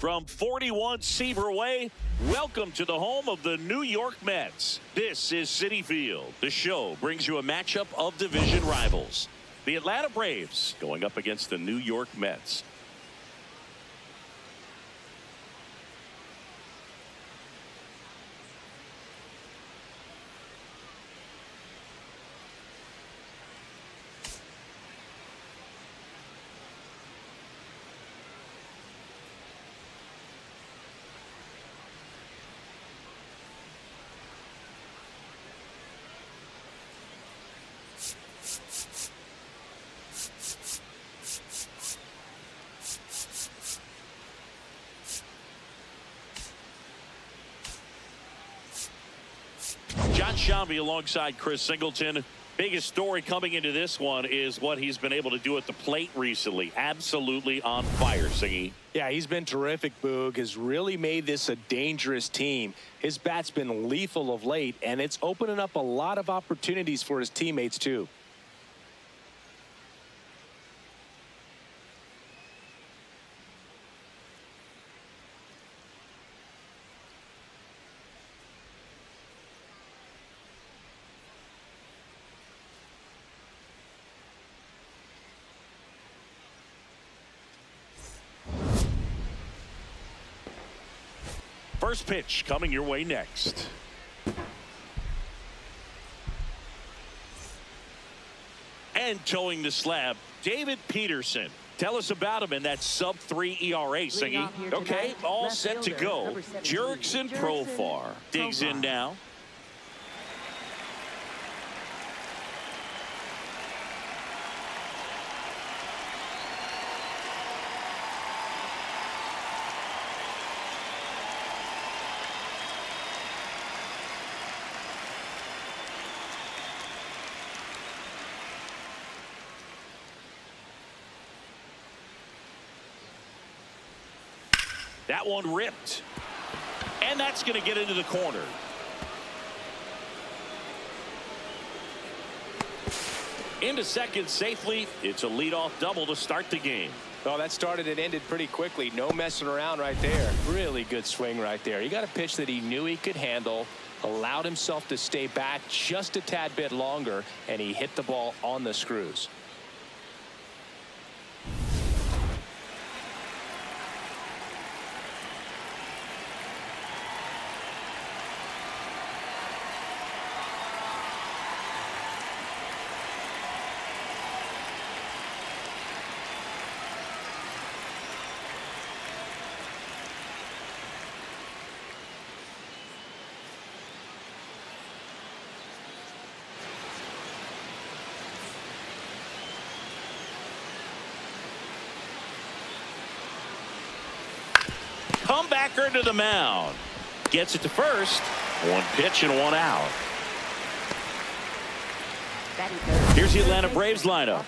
From 41 Seaver Way, welcome to the home of the New York Mets. This is Citi Field. The show brings you a matchup of division rivals. The Atlanta Braves going up against the New York Mets. Shambi alongside Chris Singleton. Biggest story coming into this one is what he's been able to do at the plate recently. Absolutely on fire, Singy. Yeah, he's been terrific, Boog. Has really made this a dangerous team. His bat's been lethal of late, and it's opening up a lot of opportunities for his teammates, too. First pitch coming your way next. And towing the slab, David Peterson. Tell us about him in that sub-3 ERA, Singy. Okay, all set to go. Jurickson Profar digs in now. That one ripped. And that's going to get into the corner. Into second safely. It's a leadoff double to start the game. Oh, that started and ended pretty quickly. No messing around right there. Really good swing right there. He got a pitch that he knew he could handle, allowed himself to stay back just a tad bit longer, and he hit the ball on the screws. Comebacker to the mound. Gets it to first. One pitch and one out. Here's the Atlanta Braves lineup.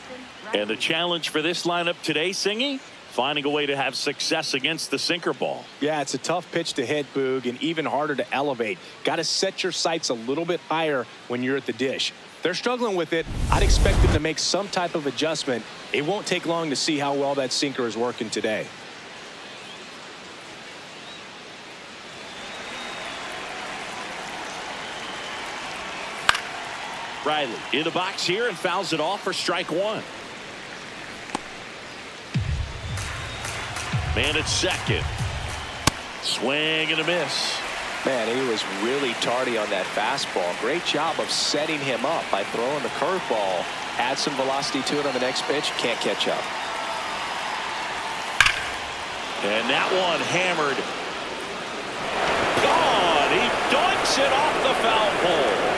And the challenge for this lineup today, Singy, finding a way to have success against the sinker ball. Yeah, it's a tough pitch to hit, Boog, and even harder to elevate. Got to set your sights a little bit higher when you're at the dish. They're struggling with it. I'd expect them to make some type of adjustment. It won't take long to see how well that sinker is working today. Riley in the box here and fouls it off for strike one. Man at second. Swing and a miss. Man, he was really tardy on that fastball. Great job of setting him up by throwing the curveball. Add some velocity to it on the next pitch. Can't catch up. And that one hammered. Gone. He doinks it off the foul pole.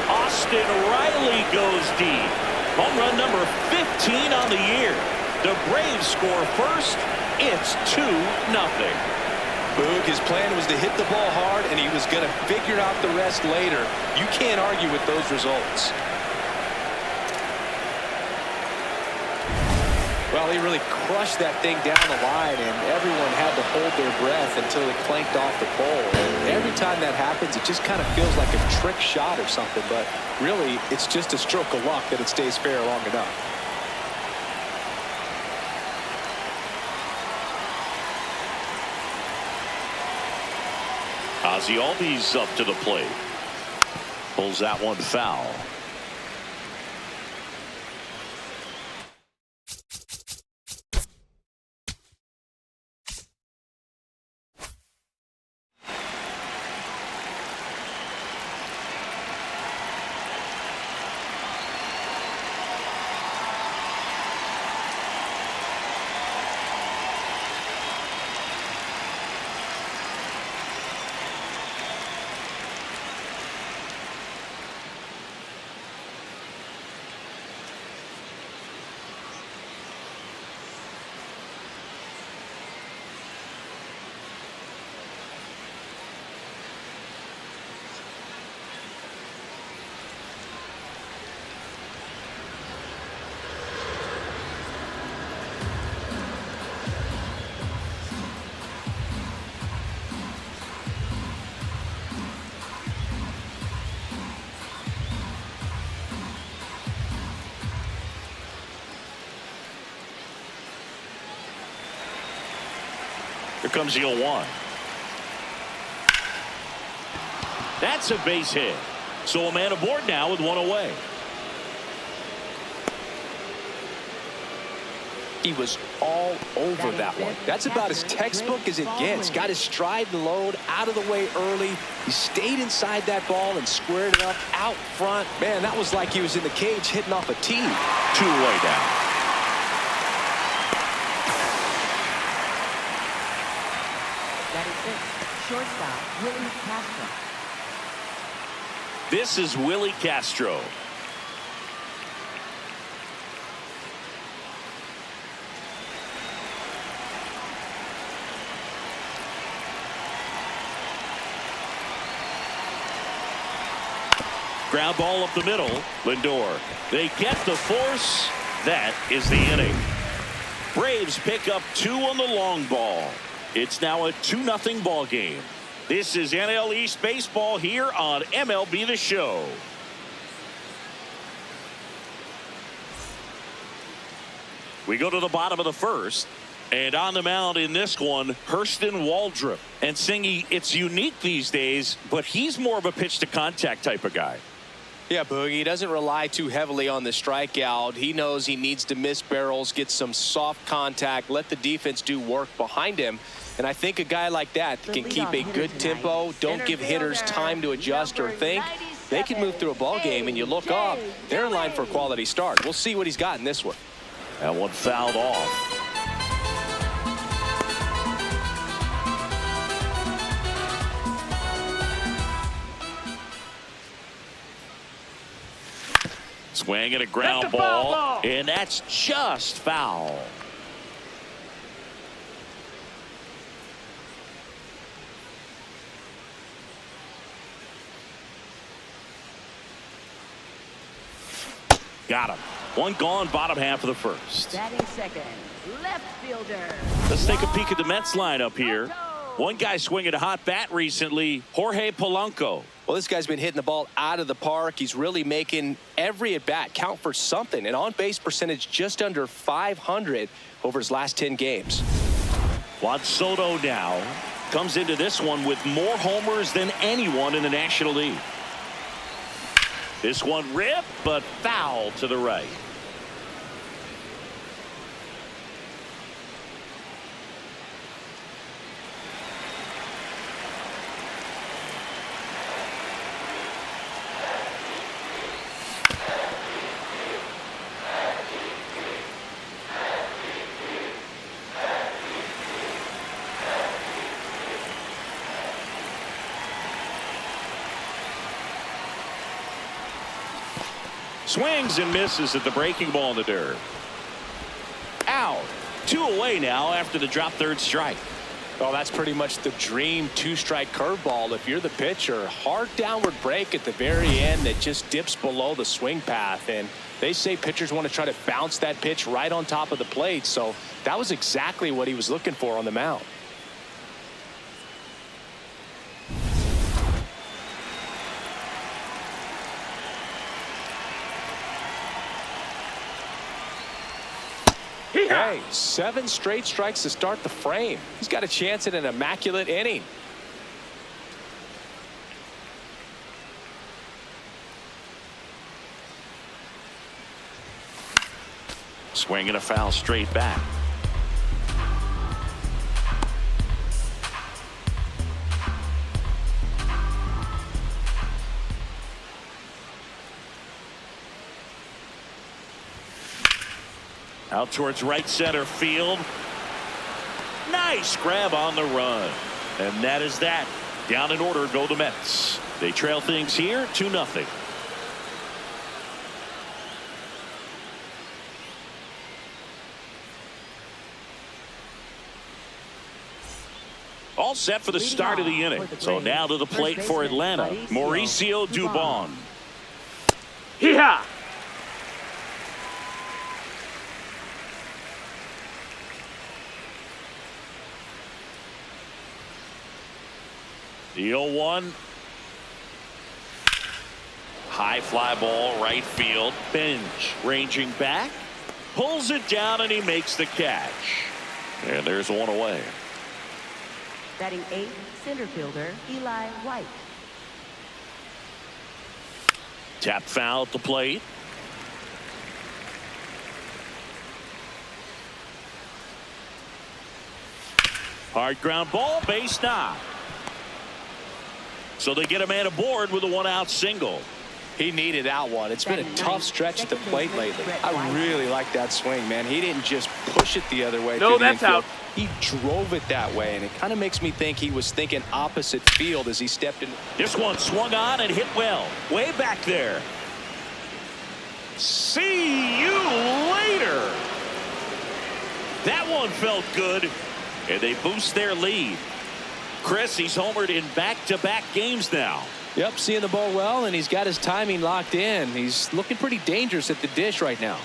Austin Riley goes deep. Home run number 15 on the year. The Braves score first. It's 2-0. Boog, his plan was to hit the ball hard, and he was going to figure out the rest later. You can't argue with those results. Well, he really crushed that thing down the line, and everyone had to hold their breath until it clanked off the pole. And every time that happens, it just kind of feels like a trick shot or something, but really, it's just a stroke of luck that it stays fair long enough. Ozzy Albies up to the plate. Pulls that one foul. Here comes the 0-1. That's a base hit. So a man aboard now with one away. He was all over that one. That's about as textbook as it gets. Got his stride and load out of the way early. He stayed inside that ball and squared it up out front. Man, that was like he was in the cage hitting off a tee. 2 away down. Shortstop, Willie Castro. This is Willie Castro. Ground ball up the middle. Lindor. They get the force. That is the inning. Braves pick up 2 on the long ball. It's now a 2-0 ball game. This is NL East baseball here on MLB The Show. We go to the bottom of the first. And on the mound in this one, Hurston Waldrop. And Singy, it's unique these days, but he's more of a pitch to contact type of guy. Yeah, Boogie, he doesn't rely too heavily on the strikeout. He knows he needs to miss barrels, get some soft contact, let the defense do work behind him. And I think a guy like that can keep a good tempo, don't give hitters time to adjust or think. They can move through a ball game, and you look up, they're in line for a quality start. We'll see what he's got in this one. That one fouled off. Swing and a ground ball, and that's just foul. Got him. One gone, bottom half of the first. Batting second, left fielder. Let's take a peek at the Mets lineup here. One guy swinging a hot bat recently, Jorge Polanco. Well, this guy's been hitting the ball out of the park. He's really making every at-bat count for something. An on-base percentage just under 500 over his last 10 games. Juan Soto now comes into this one with more homers than anyone in the National League. This one ripped, but foul to the right. Swings and misses at the breaking ball in the dirt. Out. 2 away now after the drop third strike. Oh, that's pretty much the dream 2-strike curveball. If you're the pitcher, hard downward break at the very end that just dips below the swing path. And they say pitchers want to try to bounce that pitch right on top of the plate. So that was exactly what he was looking for on the mound. Hey, 7 straight strikes to start the frame. He's got a chance at an immaculate inning. Swing and a foul straight back. Out towards right center field. Nice grab on the run. And that is that. Down in order go the Mets. They trail things here 2-0. All set for the start of the inning. So now to the plate for Atlanta, Mauricio Dubon. Yeah. The 0-1. High fly ball, right field. Bench ranging back. Pulls it down and he makes the catch. And there's one away. Batting 8th, center fielder Eli White. Tap foul at the plate. Hard ground ball, base knock. So they get a man aboard with a 1-out single. He needed that one. It's been a tough stretch at the plate lately. I really like that swing, man. He didn't just push it the other way. No, that's out. He drove it that way, and it kind of makes me think he was thinking opposite field as he stepped in. This one swung on and hit well. Way back there. See you later. That one felt good, and they boost their lead. Chris, he's homered in back-to-back games now. Yep, seeing the ball well, and he's got his timing locked in. He's looking pretty dangerous at the dish right now.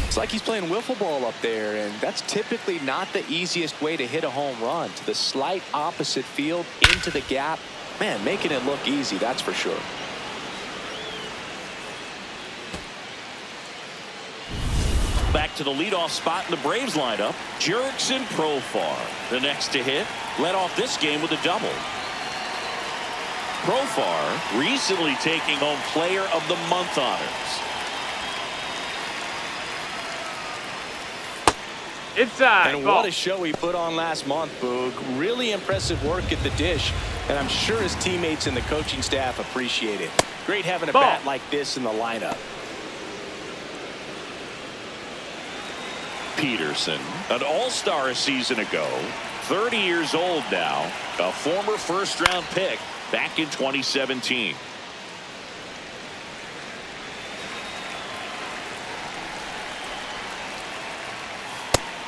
It's like he's playing wiffle ball up there, and that's typically not the easiest way to hit a home run. To the slight opposite field, into the gap. Man, making it look easy, that's for sure. Back to the leadoff spot in the Braves lineup. Jurickson Profar, the next to hit, led off this game with a double. Profar recently taking home Player of the Month honors. Inside. And what a show he put on last month, Boog. Really impressive work at the dish, and I'm sure his teammates and the coaching staff appreciate it. Great having a bat like this in the lineup. Peterson, an all-star a season ago, 30 years old now, a former first-round pick back in 2017.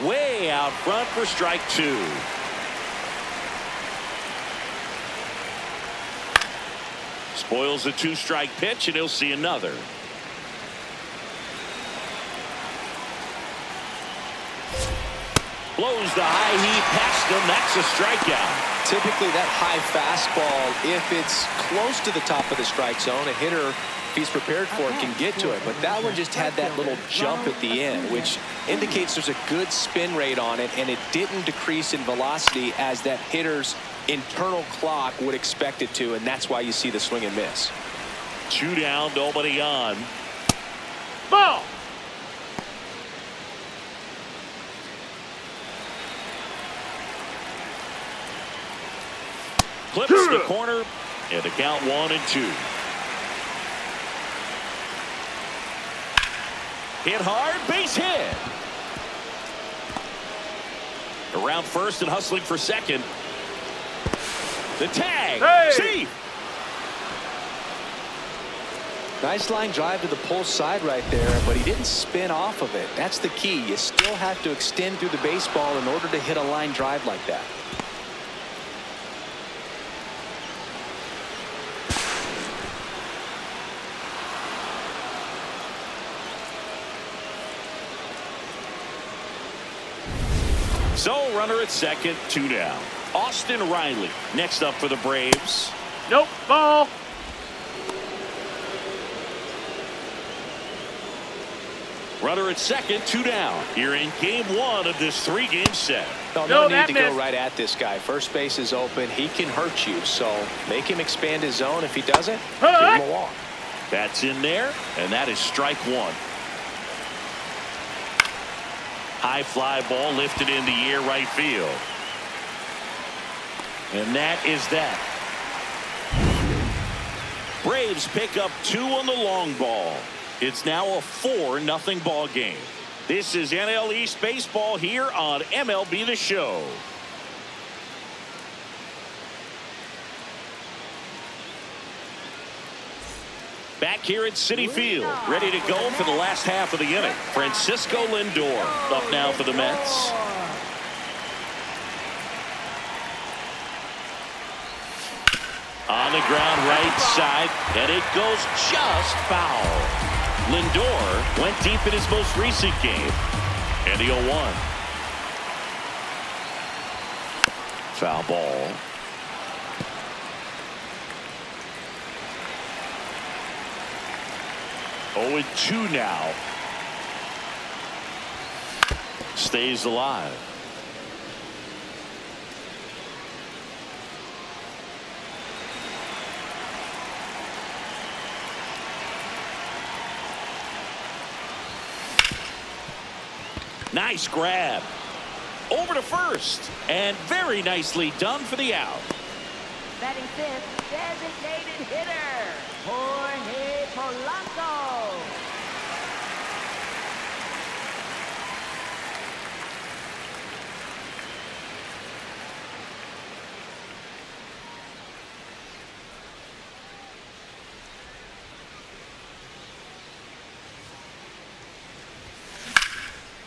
Way out front for strike 2. Spoils the 2-strike pitch, and he'll see another. Blows the high heat past him. That's a strikeout. Typically that high fastball, if it's close to the top of the strike zone, a hitter, if he's prepared for it, can get to it. But that one just had that little jump at the end, which indicates there's a good spin rate on it, and it didn't decrease in velocity as that hitter's internal clock would expect it to, and that's why you see the swing and miss. 2 down, nobody on. Ball. Clips the corner, and the count 1-2. Hit hard, base hit. Around first and hustling for second. The tag. Hey. See. Nice line drive to the pull side right there, but he didn't spin off of it. That's the key. You still have to extend through the baseball in order to hit a line drive like that. So runner at second, 2 down. Austin Riley next up for the Braves. Nope. Ball. Runner at second, 2 down. Here in game 1 of this 3-game set. No need to go right at this guy. First base is open. He can hurt you, so make him expand his zone. If he doesn't, give him a walk. That's in there, and that is strike 1. High fly ball lifted in the air right field. And that is that. Braves pick up 2 on the long ball. It's now a 4-0 ball game. This is NL East baseball here on MLB The Show. Back here at Citi Field, ready to go for the last half of the inning. Francisco Lindor up now for the Mets. On the ground right side, and it goes just foul. Lindor went deep in his most recent game, and the 0-1. Foul ball. Oh, and 2 now. Stays alive. Nice grab. Over to first. And very nicely done for the out. Batting fifth, designated hitter, Jorge Polanco.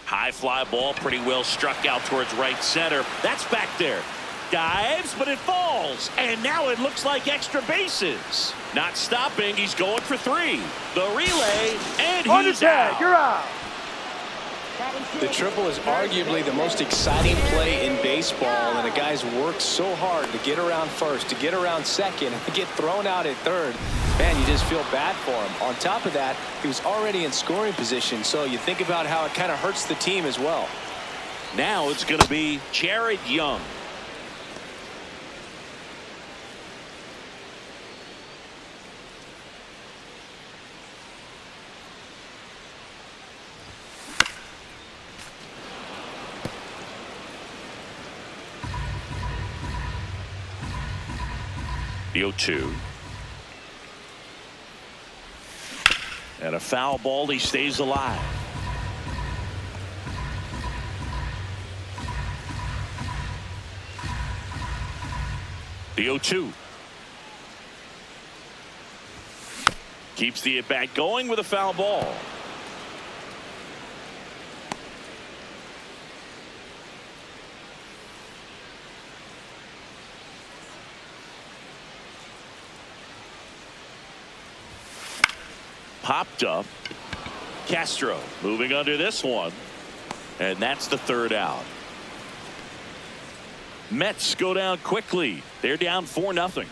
High fly ball pretty well struck out towards right center. That's back there. Dives, but it falls. And now it looks like extra bases. Not stopping. He's going for 3. The relay, and he's out. You're out. The triple is arguably the most exciting play in baseball, and the guys worked so hard to get around first, to get around second, and to get thrown out at third. Man, you just feel bad for him. On top of that, he was already in scoring position, so you think about how it kind of hurts the team as well. Now it's going to be Jared Young. The 0-2. And a foul ball. He stays alive. The 0-2. Keeps the at-bat going with a foul ball. Popped up. Castro moving under this one. And that's the 3rd out. Mets go down quickly. They're down 4-0.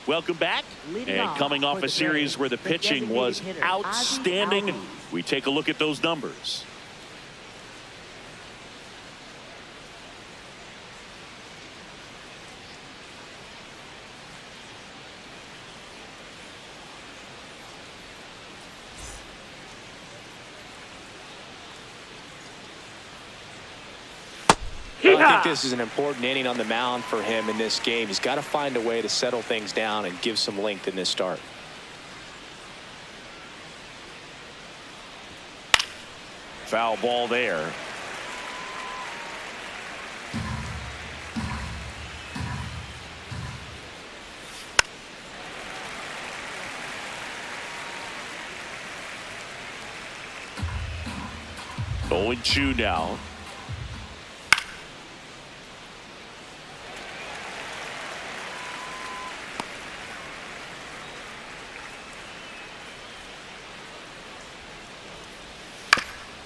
Welcome back. And coming off a series where the pitching was outstanding, we take a look at those numbers. I think this is an important inning on the mound for him in this game. He's got to find a way to settle things down and give some length in this start. Foul ball there. Oh, and 2 now.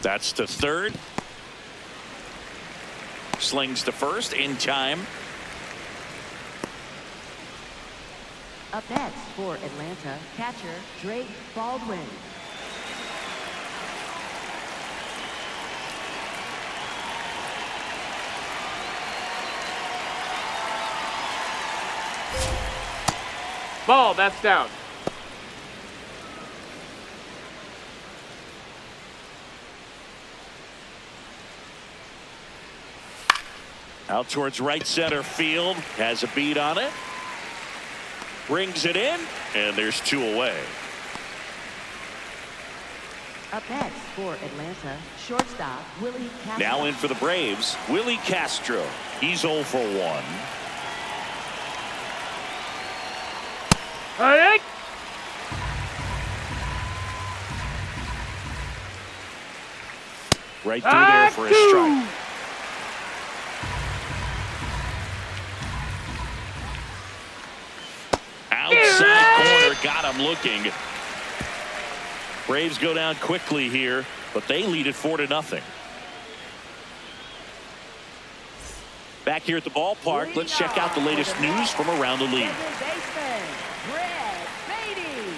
That's to 3rd. Slings to 1st in time. Up next for Atlanta, catcher Drake Baldwin. Ball, that's down. Out towards right center field. Has a beat on it. Brings it in. And there's 2 away. Up next for Atlanta, shortstop Willie Castro. Now in for the Braves, Willie Castro. He's 0 for 1. All right. Right through there for a strike. Outside corner, got him looking. Braves go down quickly here, but they lead it 4-0. Back here at the ballpark, let's check out the latest news from around the league. Second baseman, Brett Beatty.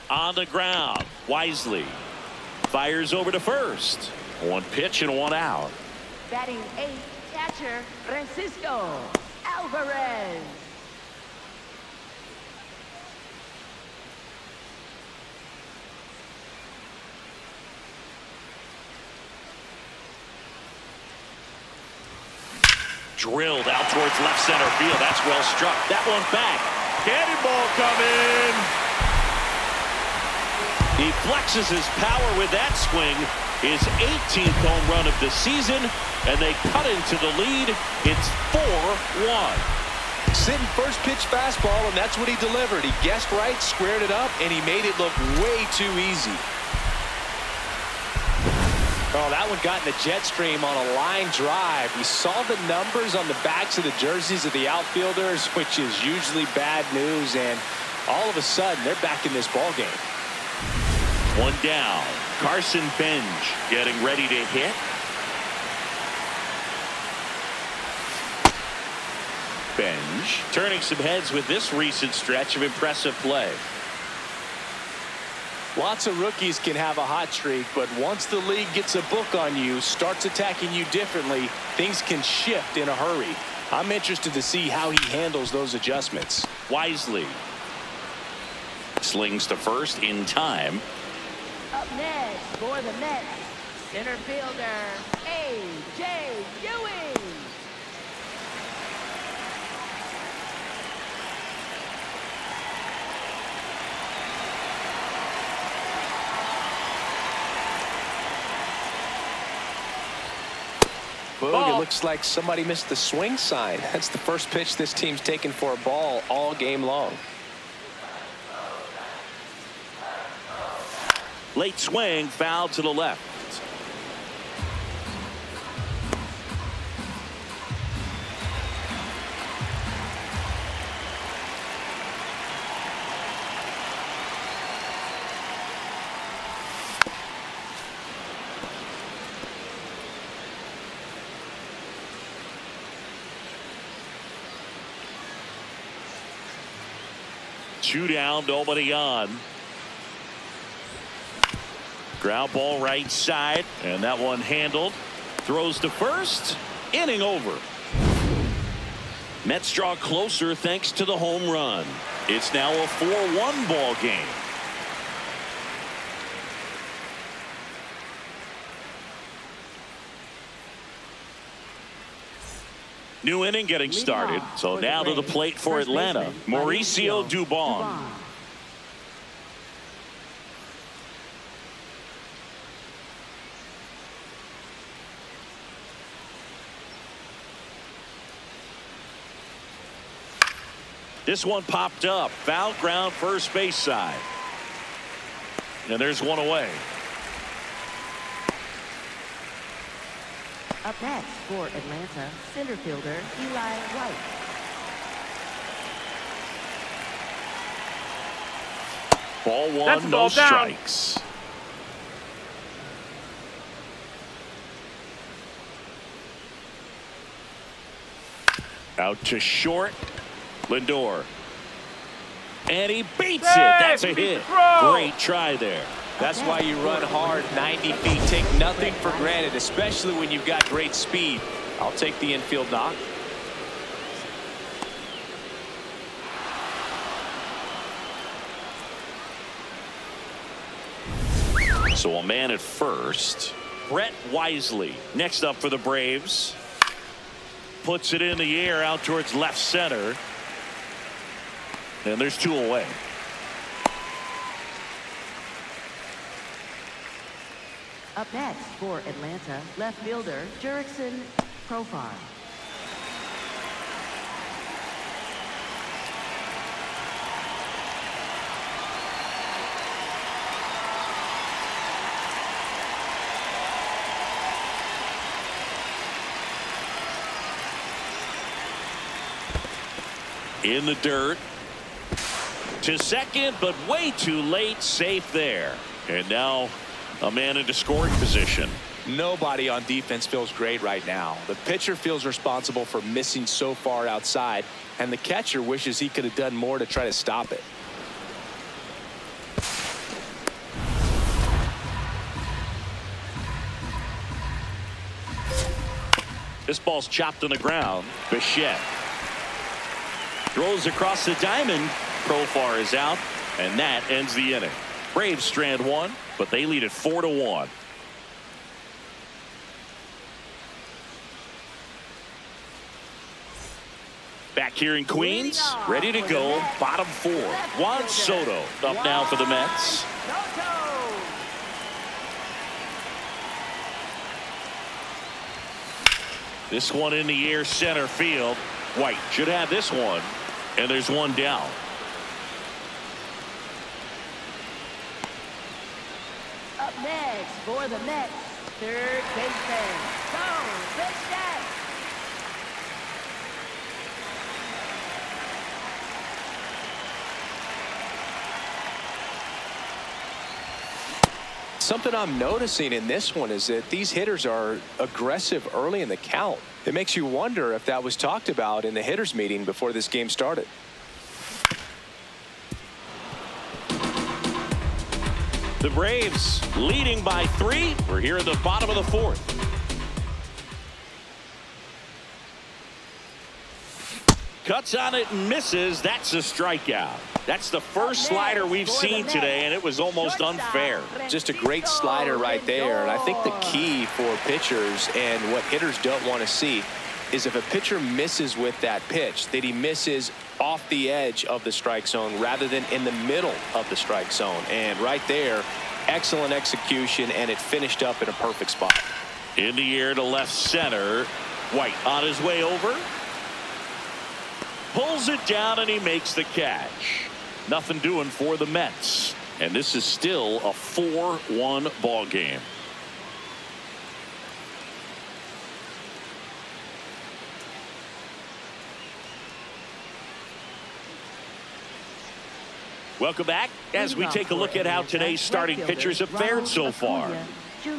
On the ground, Wisely fires over to first. 1 pitch and 1 out. Batting 8th, catcher Francisco Alvarez. Drilled out towards left center field. That's well struck. That one back. Cannonball coming. He flexes his power with that swing. His 18th home run of the season, and they cut into the lead. It's 4-1. Sitting first pitch fastball, and that's what he delivered. He guessed right, squared it up, and he made it look way too easy. Oh, that one got in the jet stream on a line drive. We saw the numbers on the backs of the jerseys of the outfielders, which is usually bad news, and all of a sudden, they're back in this ball game. 1 down. Carson Benj getting ready to hit. Benj turning some heads with this recent stretch of impressive play. Lots of rookies can have a hot streak, but once the league gets a book on you, starts attacking you differently, things can shift in a hurry. I'm interested to see how he handles those adjustments. Wisely slings to first in time. Up next for the Mets, center fielder A.J. Ewing. Boog, it looks like somebody missed the swing sign. That's the first pitch this team's taken for a ball all game long. Late swing, foul to the left. Two down, nobody on. Ground ball right side, and that one handled. Throws to first. Inning over. Mets draw closer thanks to the home run. It's now a 4-1 ball game. New inning getting started. So now to the plate for Atlanta, Mauricio Dubon. This one popped up. Foul ground first base side. And there's one away. Up next for Atlanta, center fielder Eli White. Ball one, That's a no ball down. strikes. Out to short. Lindor. And he beats it. That's a hit. Great try there. That's why you run hard 90 feet. Take nothing for granted, especially when you've got great speed. I'll take the infield knock. So a man at first. Brett Wisely next up for the Braves. Puts it in the air out towards left center. And there's two away. Up next for Atlanta, left fielder Jurickson Profar. In the dirt. To second, but way too late. Safe there. And now a man into scoring position. Nobody on defense feels great right now. The pitcher feels responsible for missing so far outside, and the catcher wishes he could have done more to try to stop it. This ball's chopped on the ground. Bichette throws across the diamond. Profar is out, and that ends the inning. Braves strand one, but they lead it 4-1. Back here in Queens, ready to go. Bottom four. Juan Soto up now for the Mets. This one in the air, center field. White should have this one, and there's one down. Up next for the Mets, third baseman, Bichette. Something I'm noticing in this one is that these hitters are aggressive early in the count. It makes you wonder if that was talked about in the hitters meeting before this game started. The Braves leading by 3. We're here at the bottom of the fourth. Cuts on it and misses. That's a strikeout. That's the first slider we've seen today, and it was almost unfair. Just a great slider right there. And I think the key for pitchers and what hitters don't want to see is if a pitcher misses with that pitch, that he misses off the edge of the strike zone rather than in the middle of the strike zone. And right there, excellent execution, and it finished up in a perfect spot. In the air to left center. White on his way over. Pulls it down, and he makes the catch. Nothing doing for the Mets. And this is still a 4-1 ball game. Welcome back as we take a look at how today's starting pitchers have fared so far. Jr.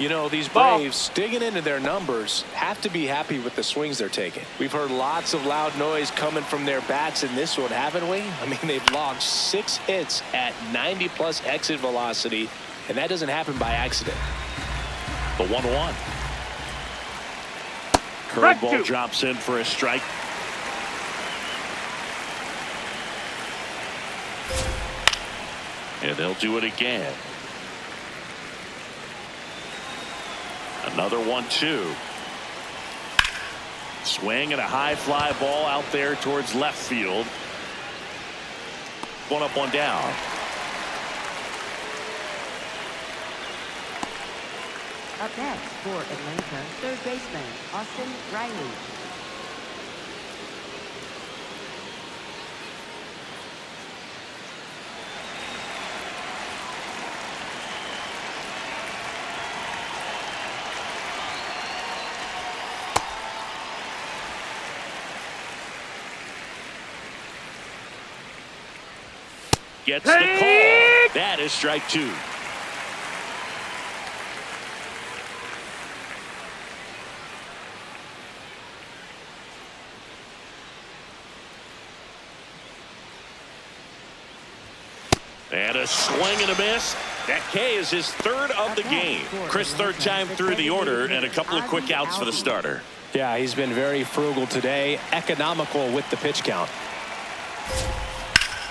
You know, these Braves, digging into their numbers, have to be happy with the swings they're taking. We've heard lots of loud noise coming from their bats in this one, haven't we? I mean, they've logged 6 hits at 90+ exit velocity, and that doesn't happen by accident. The 1-1. Curveball drops in for a strike. And they'll do it again. Another 1-2. Swing and a high fly ball out there towards left field. One up, one down. Up next for Atlanta, third baseman Austin Riley. Gets the call. That is strike two. And a swing and a miss. That K is his third of the game. Chris, third time through the order, and a couple of quick outs for the starter. Yeah, he's been very frugal today, economical with the pitch count.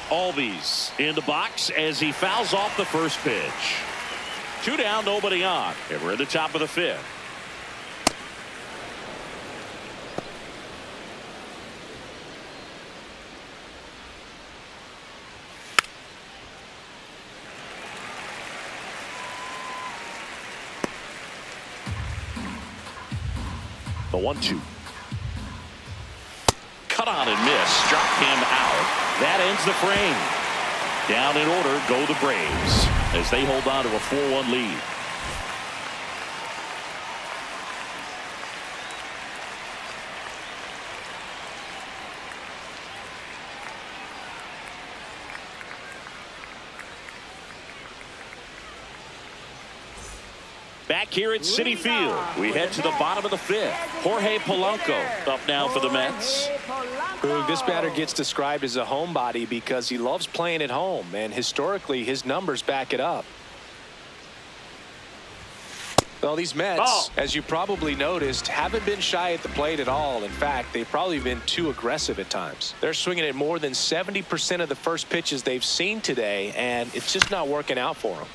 Olvides in the box as he fouls off the first pitch. 2 down, nobody on, and we're at the top of the fifth. The 1-2. Cut on and miss. Struck him out. That ends the frame. Down in order go the Braves as they hold on to a 4-1 lead. Back here at Citi Field, we head to the bottom of the fifth. Jorge Polanco up now for the Mets. This batter gets described as a homebody because he loves playing at home, and historically his numbers back it up. Well, these Mets, as you probably noticed, haven't been shy at the plate at all. In fact, they've probably been too aggressive at times. They're swinging at more than 70% of the first pitches they've seen today, and it's just not working out for them.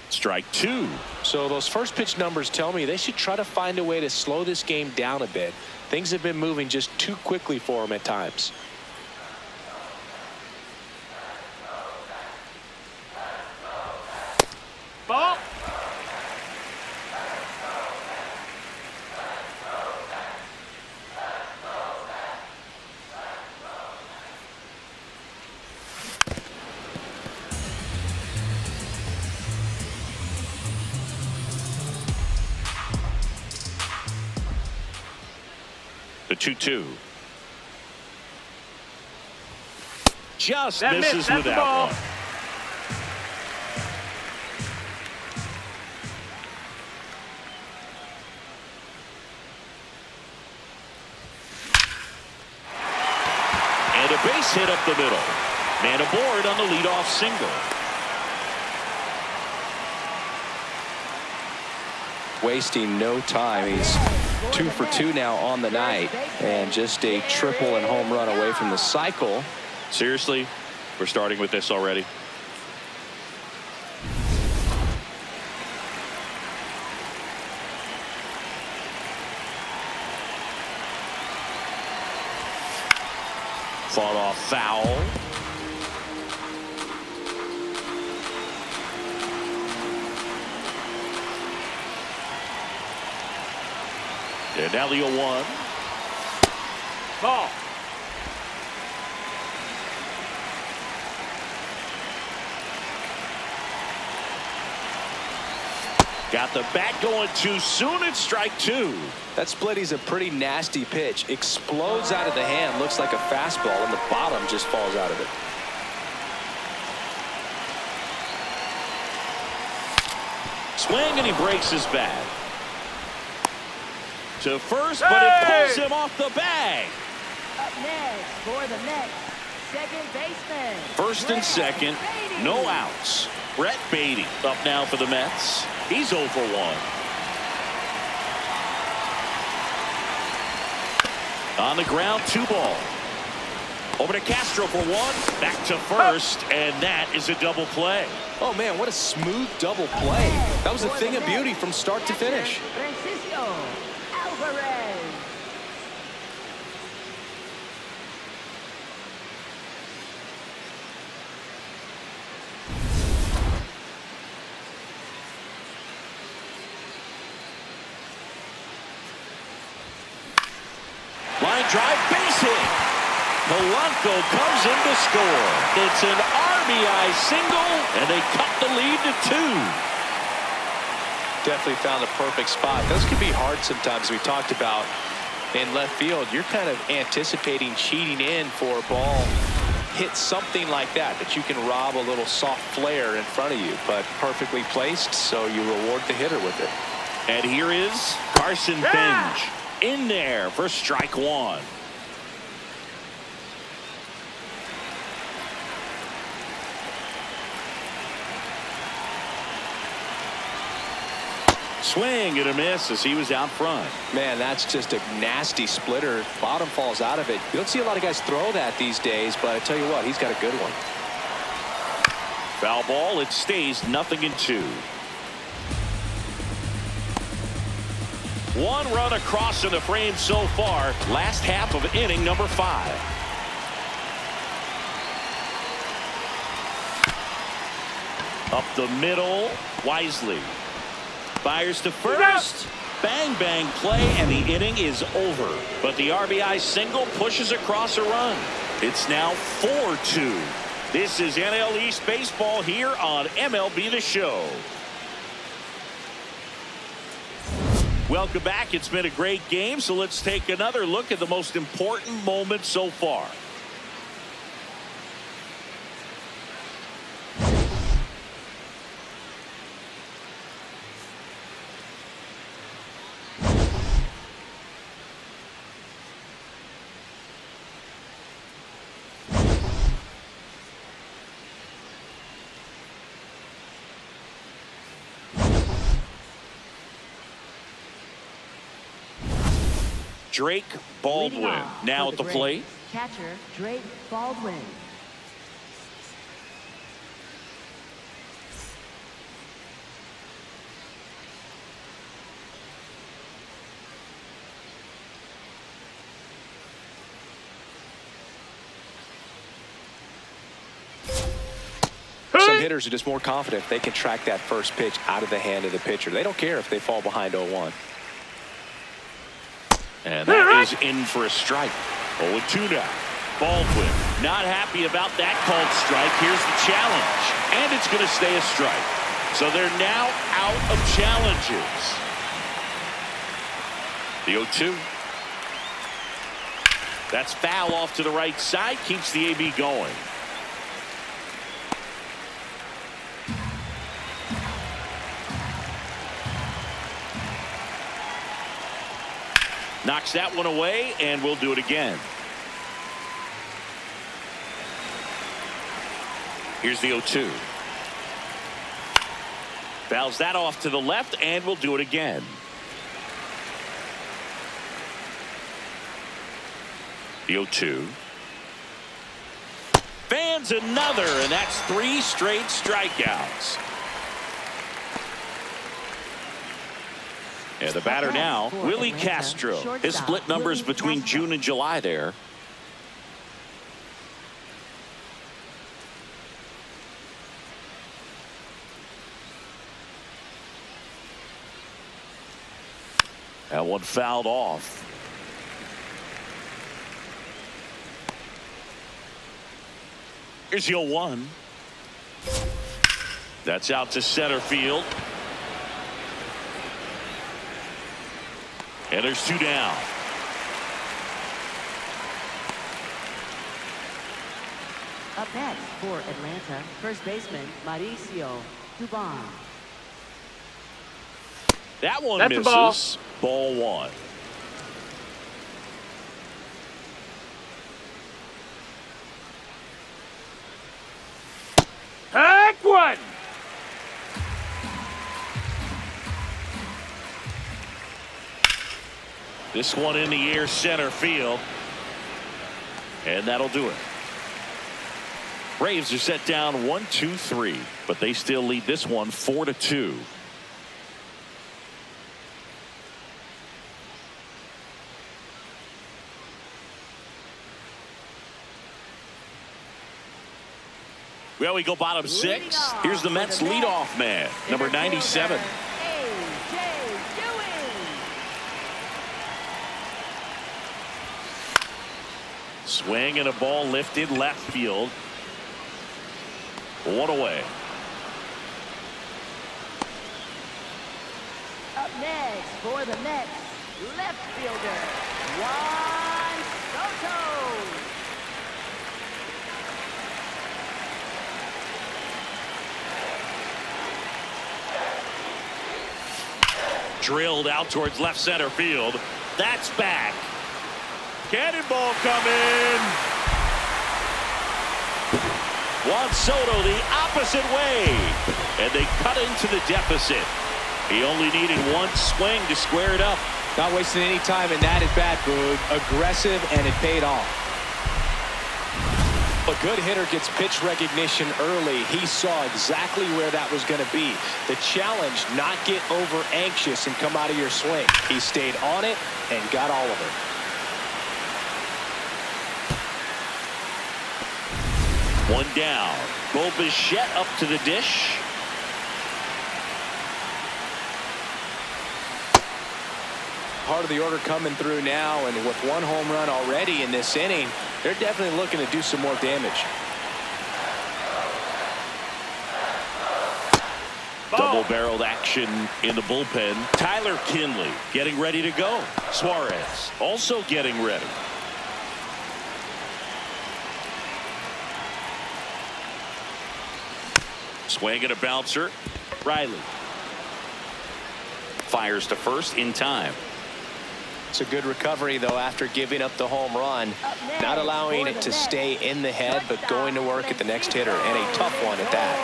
Strike two. So those first pitch numbers tell me they should try to find a way to slow this game down a bit. Things have been moving just too quickly for them at times. Ball. The 2-2. Just That misses missed. That's with the that ball. one. And a base hit up the middle. Man aboard on the leadoff single. Wasting no time. He's 2 for 2 now on the night, and just a triple and home run away from the cycle. Seriously, we're starting with this already. Fought off foul. And now the 0-1. Ball. Got the bat going too soon. It's strike two. That splitty's a pretty nasty pitch. Explodes out of the hand. Looks like a fastball, and the bottom just falls out of it. Swing, and he breaks his bat. To first, but it pulls him off the bag. Up next for the Mets, second baseman. First and second, no outs. Brett Beatty up now for the Mets. He's 0 for 1. On the ground, 2 ball. Over to Castro for 1. Back to first, and that is a double play. Oh, man, what a smooth double play. That was a thing of beauty from start to finish. Line drive, base hit. Polanco comes in to score. It's an RBI single, and they cut the lead to 2. Definitely found the perfect spot. Those can be hard sometimes. We talked about in left field, you're kind of anticipating cheating in for a ball hit something like that you can rob a little soft flare in front of you, but perfectly placed, so you reward the hitter with it. And here is Carson Benj in there for strike one. Swing and a miss as he was out front. Man, that's just a nasty splitter. Bottom falls out of it. You don't see a lot of guys throw that these days, but I tell you what, he's got a good one. Foul ball. It stays 0-2. One run across in the frame so far. Last half of inning number 5. Up the middle, Wisely. Fires to first. Bang, bang play, and the inning is over. But the RBI single pushes across a run. It's now 4-2. This is NL East Baseball here on MLB The Show. Welcome back. It's been a great game, so let's take another look at the most important moments so far. Drake Baldwin now at the plate. Catcher Drake Baldwin. Some hitters are just more confident if they can track that first pitch out of the hand of the pitcher. They don't care if they fall behind 0-1. And that is in for a strike. 0-2 now. Baldwin not happy about that called strike. Here's the challenge. And it's going to stay a strike. So they're now out of challenges. The 0-2. That's foul off to the right side. Keeps the AB going. Knocks that one away, and we'll do it again. Here's the 0-2. Fouls that off to the left, and we'll do it again. The 0-2. Fans another, and that's 3 straight strikeouts. And the batter now, Willie Castro. His split numbers between June and July there. That one fouled off. Here's the 0-1. That's out to center field. And there's 2 down. Up next for Atlanta, first baseman Mauricio Dubon. That one That's misses. Ball 1. Heck one. This one in the air center field. And that'll do it. Braves are set down 1-2-3, but they still lead this one 4-2. Well, we go bottom 6. Here's the Mets leadoff man, number 97. Swing and a ball lifted left field. 1 away. next for the Mets, left fielder, Juan Soto. Drilled out towards left center field. That's back. Cannonball coming. Juan Soto the opposite way. And they cut into the deficit. He only needed one swing to square it up. Not wasting any time in that at bat, Boog. Aggressive, and it paid off. A good hitter gets pitch recognition early. He saw exactly where that was going to be. The challenge, not get over anxious and come out of your swing. He stayed on it and got all of it. One down. Bichette up to the dish. Part of the order coming through now, and with one home run already in this inning, they're definitely looking to do some more damage. Double-barreled action in the bullpen. Tyler Kinley getting ready to go. Suarez also getting ready. Swing and a bouncer. Riley fires to first in time. It's a good recovery, though, after giving up the home run. Not allowing it to stay in the head, but going to work at the next hitter, and a tough one at that.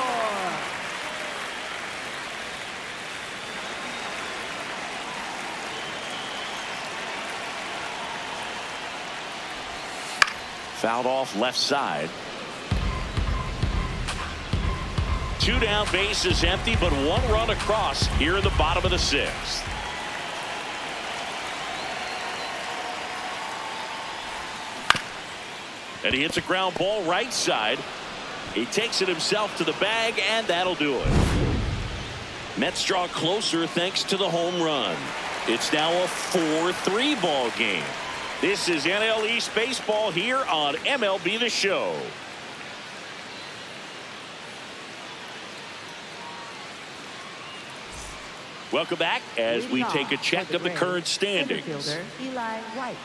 Fouled off left side. Two down, bases empty, but one run across here in the bottom of the sixth. And he hits a ground ball right side. He takes it himself to the bag, and that'll do it. Mets draw closer thanks to the home run. It's now a 4-3 ball game. This is NL East Baseball here on MLB The Show. Welcome back as we take a check of the current standings. Fielder, Eli White.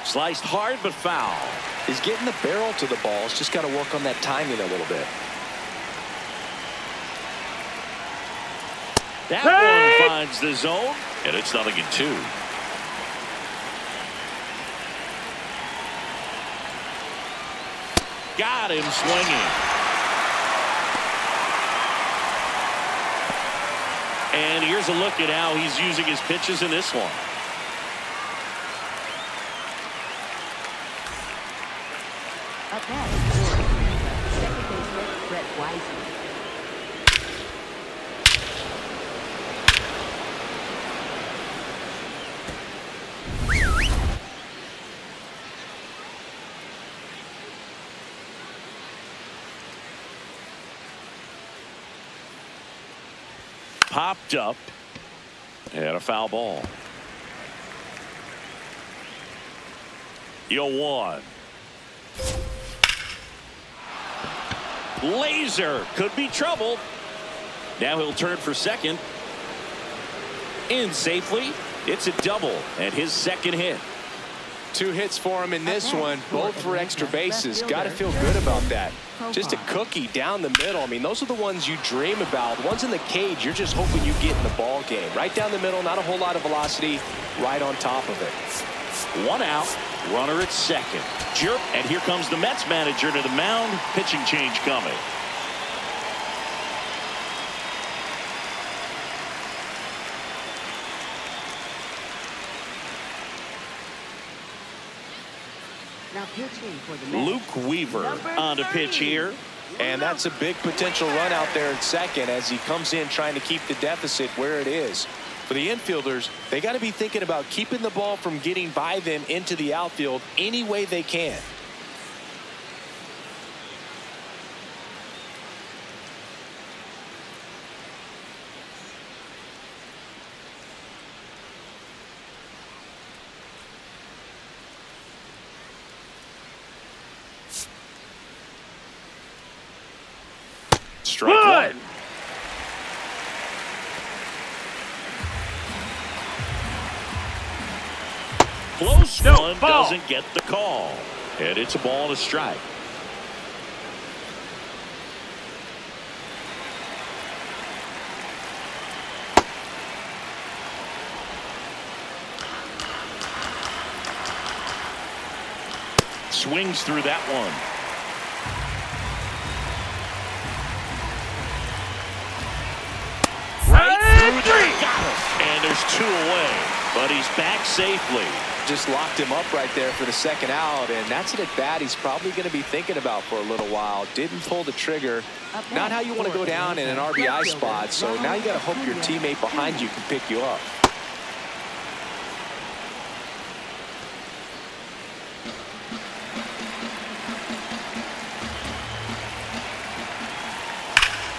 Sliced hard but foul. He's getting the barrel to the ball. He's just got to work on that timing a little bit. That one finds the zone, and it's 0-2. Got him swinging. And here's a look at how he's using his pitches in this one. Up next, second baseman, Brett Wiseman. Popped up and a foul ball. 0-1. Laser could be trouble. Now he'll turn for second. In safely. It's a double and his second hit. 2 hits for him in this one, both for extra bases. Got to feel good about that. Just a cookie down the middle. I mean, those are the ones you dream about. Ones in the cage, you're just hoping you get in the ball game. Right down the middle, not a whole lot of velocity, right on top of it. 1 out, runner at second. Chirp, and here comes the Mets manager to the mound. Pitching change coming. Now pitching for the Mets, Luke Weaver on to pitch here. And that's a big potential run out there at second as he comes in trying to keep the deficit where it is. For the infielders, they got to be thinking about keeping the ball from getting by them into the outfield any way they can. Strike one. Close one, doesn't get the call. And it's a ball and a strike. Swings through that one. Right through there. Got him. And there's two away. But he's back safely. Just locked him up right there for the second out, and that's an at-bat he's probably going to be thinking about for a little while. Didn't pull the trigger. Not how you want to go down in an RBI spot, so now you got to hope your teammate behind you can pick you up.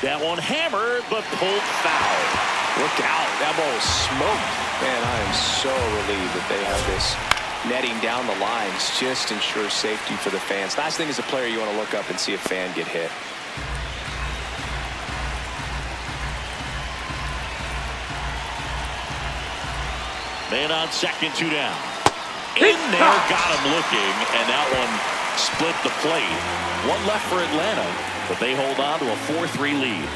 That one hammered, but pulled foul. Look out. That ball was smoked. Man, I am so relieved that they have this netting down the lines. Just ensures safety for the fans. Last thing as a player, you want to look up and see a fan get hit. Man on second, two down. In there, got him looking, and that one split the plate. One left for Atlanta, but they hold on to a 4-3 lead.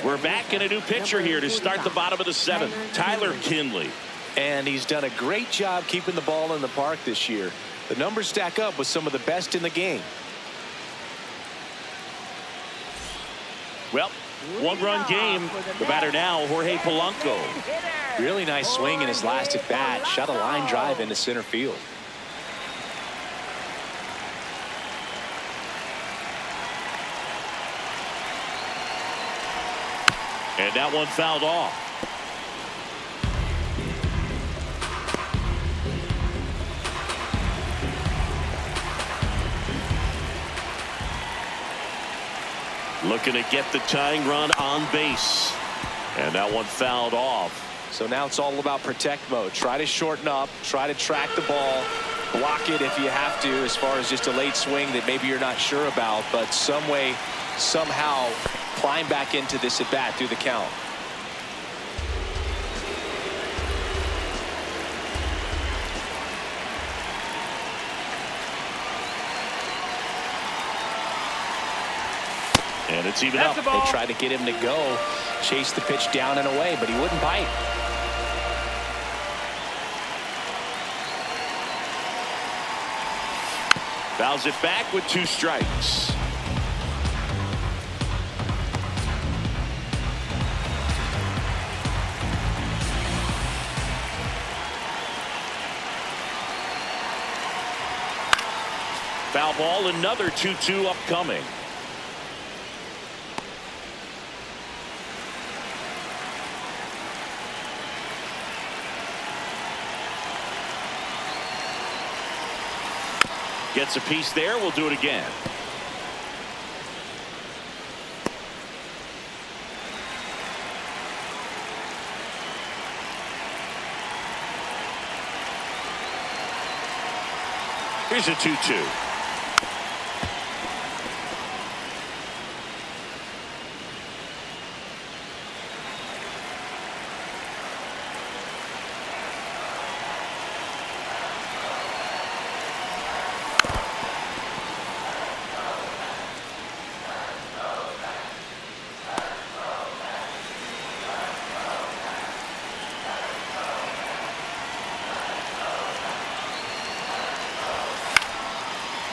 We're back in a new pitcher here to start the bottom of the seventh. Tyler Kinley. And he's done a great job keeping the ball in the park this year. The numbers stack up with some of the best in the game. Well, one-run game. The batter now, Jorge Polanco. Really nice swing in his last at-bat. Shot a line drive into center field. And that one fouled off. Looking to get the tying run on base. And that one fouled off. So now it's all about protect mode. Try to shorten up. Try to track the ball. Block it if you have to, as far as just a late swing that maybe you're not sure about. But some way, somehow, climb back into this at bat through the count. And it's even up. They tried to get him to go, chase the pitch down and away, but he wouldn't bite. Fouls it back with two strikes. Foul ball, another 2-2 upcoming. Gets a piece there. We'll do it again. Here's a 2-2.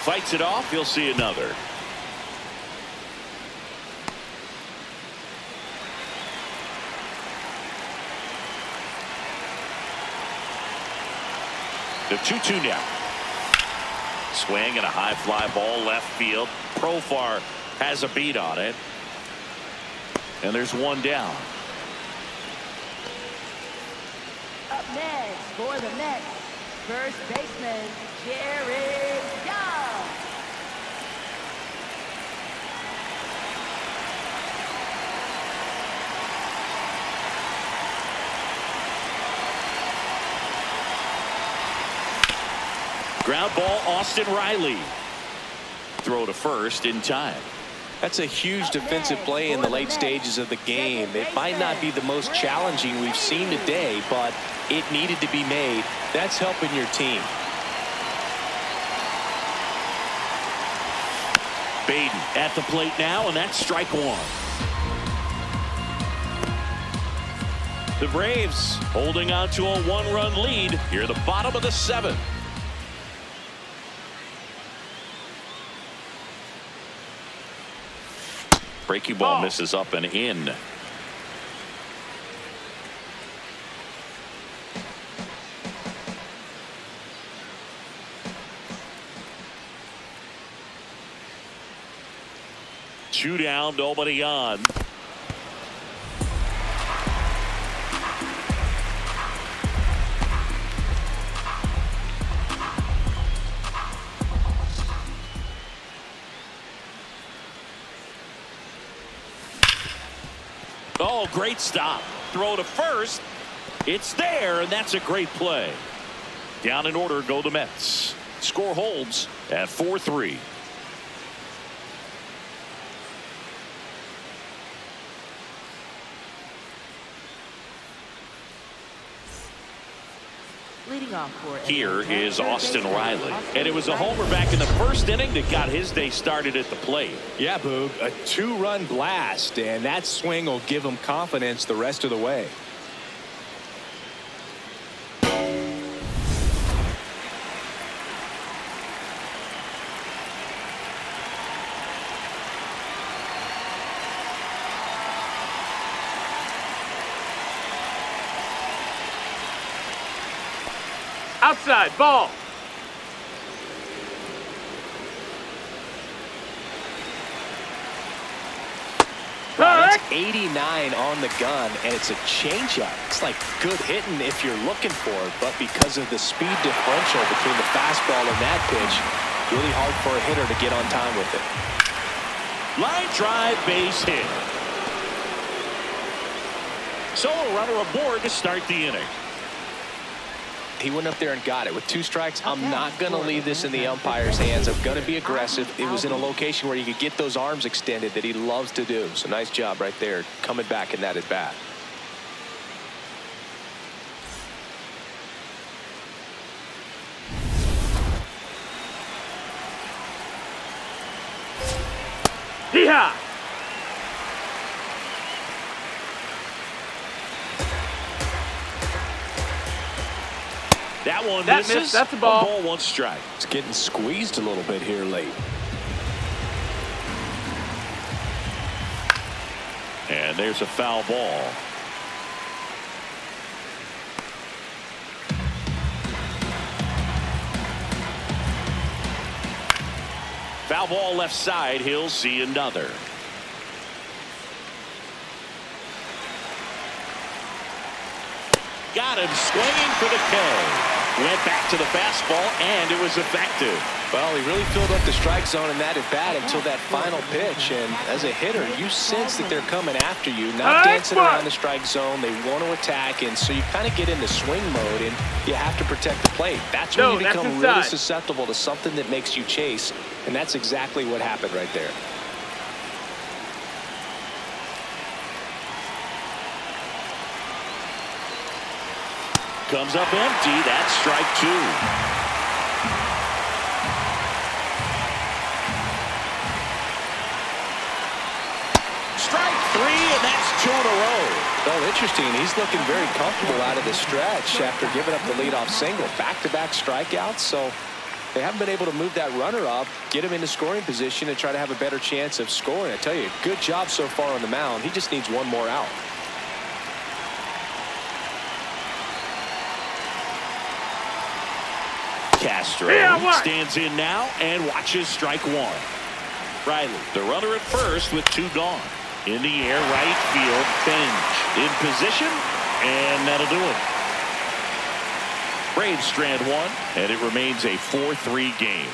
Fights it off. You'll see another. The 2-2 now. Swing and a high fly ball left field. Profar has a beat on it. And there's one down. Up next for the Mets, first baseman, Jared Young. Ground ball, Austin Riley. Throw to first in time. That's a huge defensive play in the late stages of the game. It might not be the most challenging we've seen today, but it needed to be made. That's helping your team. Baden at the plate now, and that's strike one. The Braves holding on to a one-run lead here at the bottom of the seventh. Breaking ball misses up and in. Two down, nobody on. Oh, great stop. Throw to first. It's there, and that's a great play. Down in order go the Mets. Score holds at 4-3. Leading off for Here Atlanta, is Austin Riley. Austin And it was a Riley. homer back in the first inning that got his day started at the plate. Yeah, Boog, a two-run blast, and that swing will give him confidence the rest of the way. Outside, ball. Wow, that's 89 on the gun, and it's a changeup. It's like good hitting if you're looking for it, but because of the speed differential between the fastball and that pitch, really hard for a hitter to get on time with it. Line drive, base hit. So a runner aboard to start the inning. He went up there and got it. With two strikes, I'm not going to leave this in the umpire's hands. I'm going to be aggressive. It was in a location where you could get those arms extended that he loves to do. So nice job right there coming back in that at bat. Yeehaw! That one That misses. missed. That's a ball. 1 strike. It's getting squeezed a little bit here late. And there's a foul ball. Foul ball left side. He'll see another. Got him swinging for the K. Went back to the fastball, and it was effective. Well, he really filled up the strike zone in that at bat until that final pitch. And as a hitter, you sense that they're coming after you, not dancing around the strike zone. They want to attack, and so you kind of get into swing mode, and you have to protect the plate. That's when you become really susceptible to something that makes you chase, and that's exactly what happened right there. Comes up empty. That's strike two. Strike three, and that's 2 in a row. Well, interesting. He's looking very comfortable out of the stretch after giving up the leadoff single. Back-to-back strikeouts, so they haven't been able to move that runner up, get him into scoring position, and try to have a better chance of scoring. I tell you, good job so far on the mound. He just needs one more out. Castro stands in now and watches strike one. Riley, the runner at first with 2 gone. In the air, right field, Benj in position, and that'll do it. Braves strand one, and it remains a 4-3 game.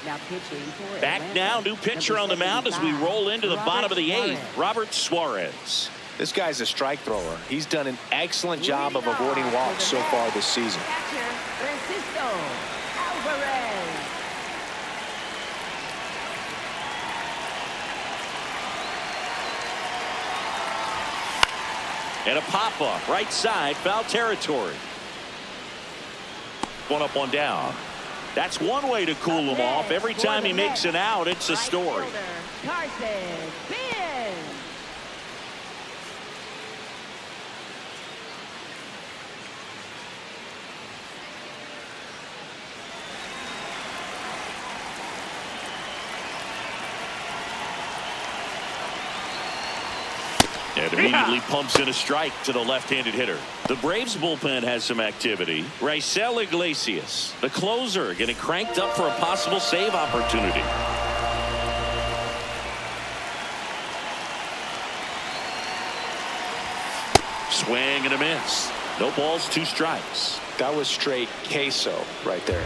Now pitching for Back Atlanta. now, new pitcher on the mound as we roll into the bottom of the eighth. Robert Suarez. This guy's a strike thrower. He's done an excellent job of avoiding walks so far this season. Catcher, Francisco Alvarez. And a pop-up, right side, foul territory. One up, one down. That's one way to cool him off. Every time he makes an out, it's a story. Carson Ben. And immediately pumps in a strike to the left-handed hitter. The Braves bullpen has some activity. Raisel Iglesias, the closer, getting cranked up for a possible save opportunity. Swing and a miss. No balls, 2 strikes. That was straight queso right there.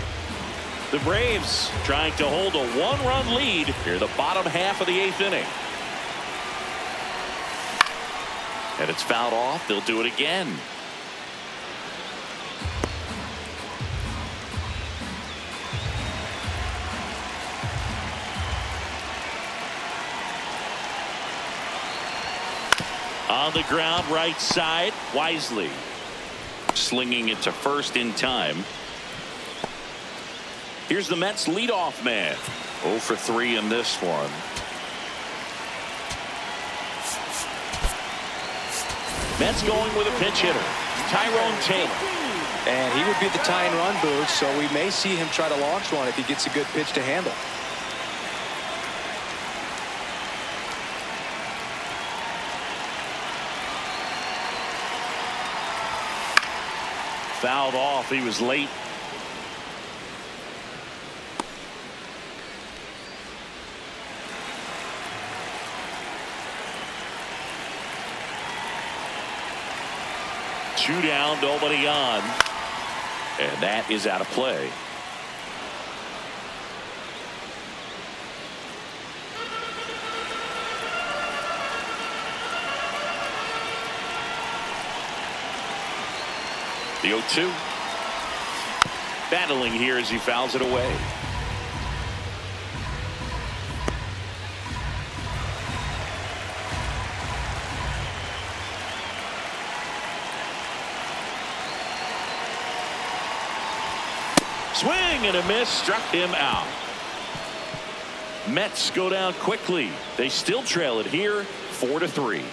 The Braves trying to hold a 1-run lead here the bottom half of the 8th inning. And it's fouled off. They'll do it again. On the ground, right side, Wisely. Slinging it to first in time. Here's the Mets leadoff man. 0 for 3 in this one. Mets going with a pinch hitter, Tyrone Taylor. And he would be the tying run boost, so we may see him try to launch one if he gets a good pitch to handle. Fouled off. He was late. Two down, nobody on. And that is out of play. The 0-2. Battling here as he fouls it away. Swing and a miss, struck him out. Mets go down quickly. They still trail it here, 4-3.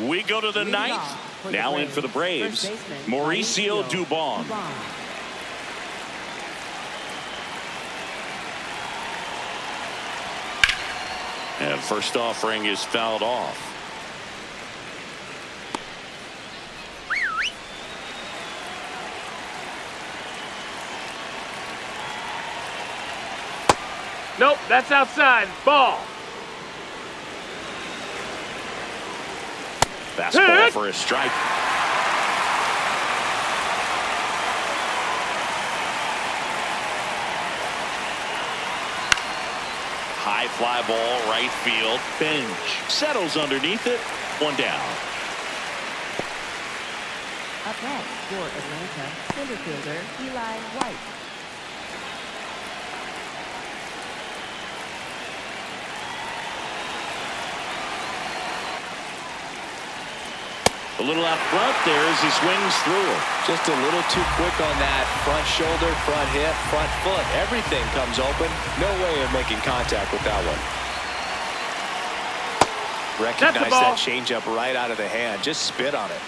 We go to the ninth. Now in for the Braves, Mauricio Dubon. And first offering is fouled off. Nope, that's outside. Ball. Fastball for a strike. High fly ball, right field. Bench settles underneath it. One down. Up next for Atlanta, center fielder Eli White. A little out front there as he swings through it. Just a little too quick on that front shoulder, front hip, front foot. Everything comes open. No way of making contact with that one. Recognize that changeup right out of the hand. Just spit on it.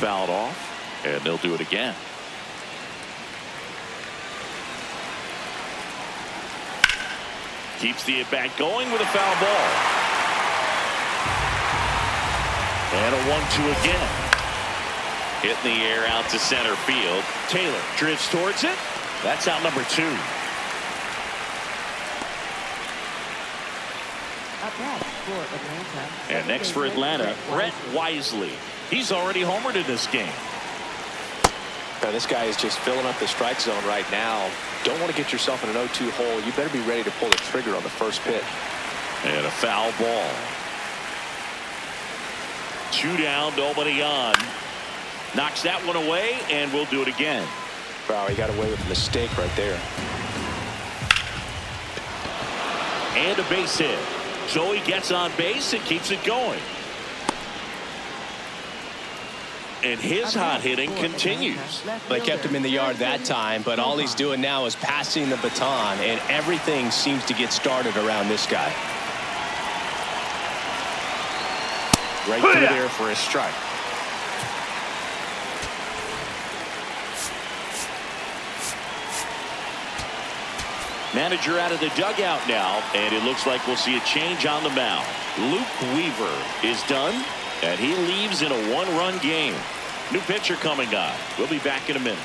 Fouled off, and they'll do it again. Keeps the at-bat going with a foul ball. And a 1-2 again. Hit in the air out to center field. Taylor drifts towards it. That's out number 2. Up Up next for Atlanta. And next for Atlanta, Brett Wisely. He's already homered in this game. This guy is just filling up the strike zone right now. Don't want to get yourself in an 0-2 hole. You better be ready to pull the trigger on the first pitch. And a foul ball. 2 down, nobody on. Knocks that one away, and we'll do it again. Wow, he got away with a mistake right there. And a base hit. So he gets on base and keeps it going. And his hot hitting continues. They kept him in the yard that time, but all he's doing now is passing the baton, and everything seems to get started around this guy. Right through there for a strike. Manager out of the dugout now, and it looks like we'll see a change on the mound. Luke Weaver is done, and he leaves in a 1-run game. New pitcher coming on. We'll be back in a minute.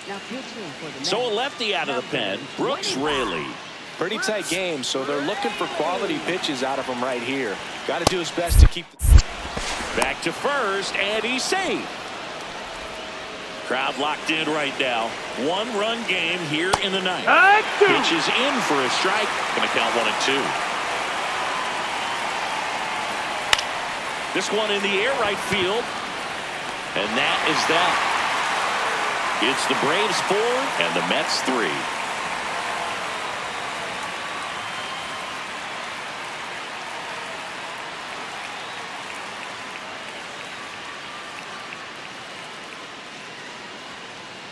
Now pitching for the So a lefty out of the pen, Brooks Raley. Pretty tight game, so they're looking for quality pitches out of him right here. Got to do his best to keep. Back to first, and he's safe. Crowd locked in right now. 1-run game here in the ninth. Pitch is in for a strike. Going to count 1-2. This one in the air right field. And that is that. It's the Braves 4 and the Mets 3.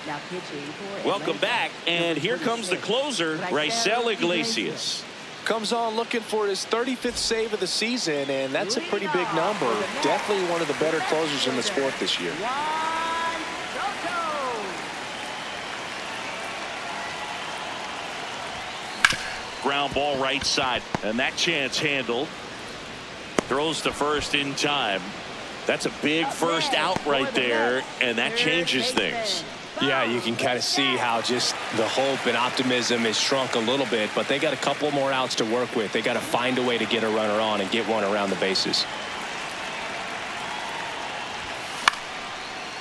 Now pitching for Welcome back, and here comes the closer, Raisel Iglesias. Comes on looking for his 35th save of the season, and that's a pretty big number. Definitely one of the better closers in the sport this year. Ground ball right side, and that chance handled. Throws to first in time. That's a big first out right there, and that changes things. Yeah, you can kind of see how just the hope and optimism is shrunk a little bit, but they got a couple more outs to work with. They got to find a way to get a runner on and get one around the bases.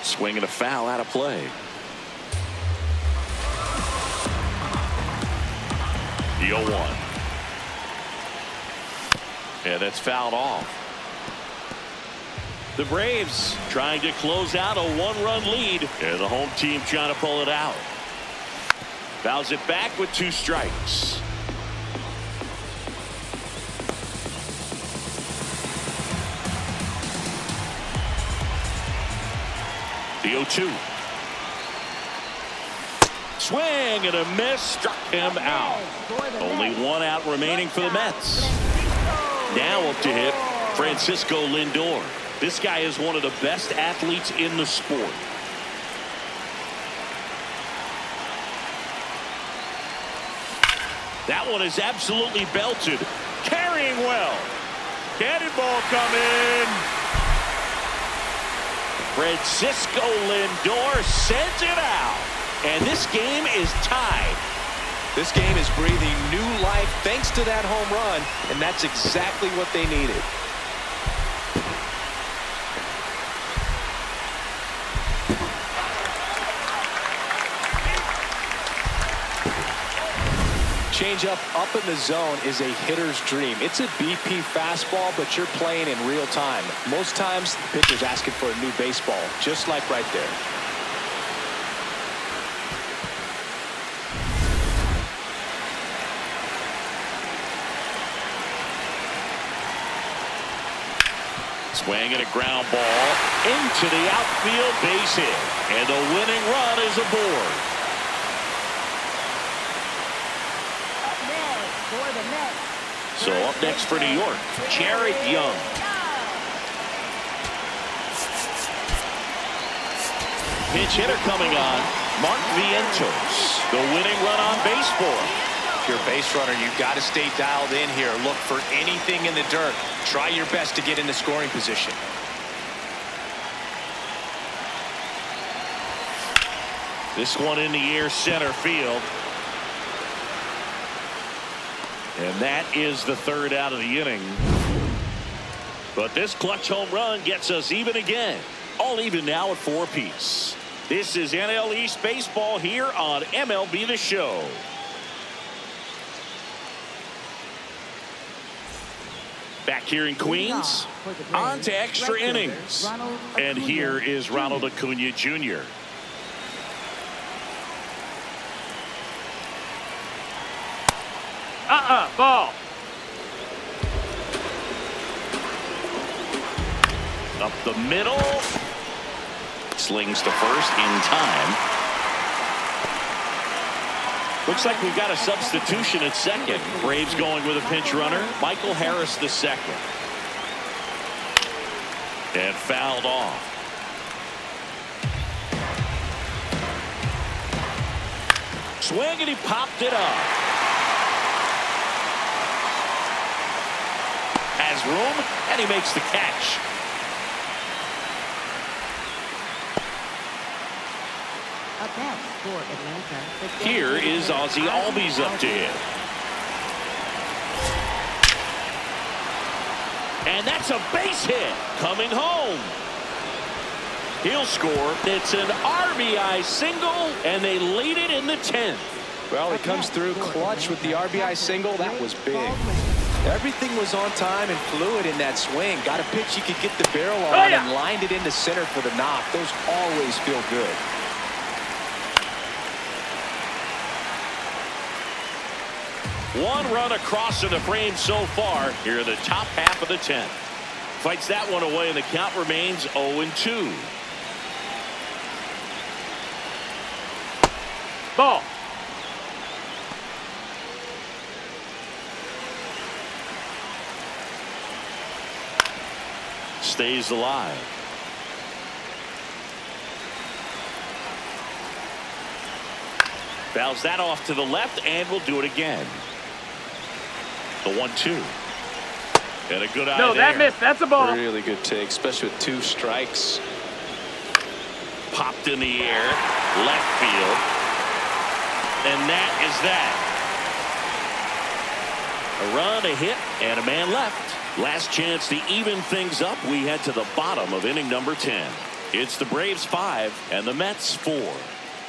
Swing and a foul out of play. The 0-1. And that's fouled off. The Braves trying to close out a 1-run lead, and the home team trying to pull it out. Fouls it back with 2 strikes. The 0-2. Swing and a miss, struck him out. Only 1 out remaining for the Mets. Now up to hit Francisco Lindor. This guy is one of the best athletes in the sport. That one is absolutely belted. Carrying well. Cannonball coming. Francisco Lindor sends it out. And this game is tied. This game is breathing new life thanks to that home run, and that's exactly what they needed. Changeup up in the zone is a hitter's dream. It's a BP fastball, but you're playing in real time. Most times, the pitcher's asking for a new baseball, just like right there. Swing and a ground ball into the outfield, base hit. And the winning run is aboard. So up next for New York, Jared Young. Pinch hitter coming on, Mark Vientos. The winning run on base for him. If you're a base runner, you've got to stay dialed in here. Look for anything in the dirt. Try your best to get into scoring position. This one in the air, center field. And that is the third out of the inning. But this clutch home run gets us even again. All even now at 4 apiece. This is NL East Baseball here on MLB The Show. Back here in Queens, on to extra innings. And here is Ronald Acuna Jr. Ball. Up the middle. Slings to first in time. Looks like we've got a substitution at second. Braves going with a pinch runner. Michael Harris the second. And fouled off. Swing and he popped it up. Has room and he makes the catch. Up next for Atlanta. Here is Ozzie Albies up to him. And that's a base hit coming home. He'll score. It's an RBI single, and they lead it in the 10th. Well, he comes through clutch with the RBI single. That was big. Everything was on time and fluid in that swing. Got a pitch he could get the barrel on and lined it into center for the knock. Those always feel good. One run across in the frame so far here in the top half of the 10th. Fights that one away, and the count remains 0-2. Ball. Stays alive. Fouls that off to the left, and we'll do it again. The 1-2. And a good eye No, that there. missed. That's a ball. Really good take, especially with 2 strikes. Popped in the air, left field. And that is that. A run, a hit, and a man left. Last chance to even things up. We head to the bottom of inning number 10. It's the Braves 5 and the Mets 4.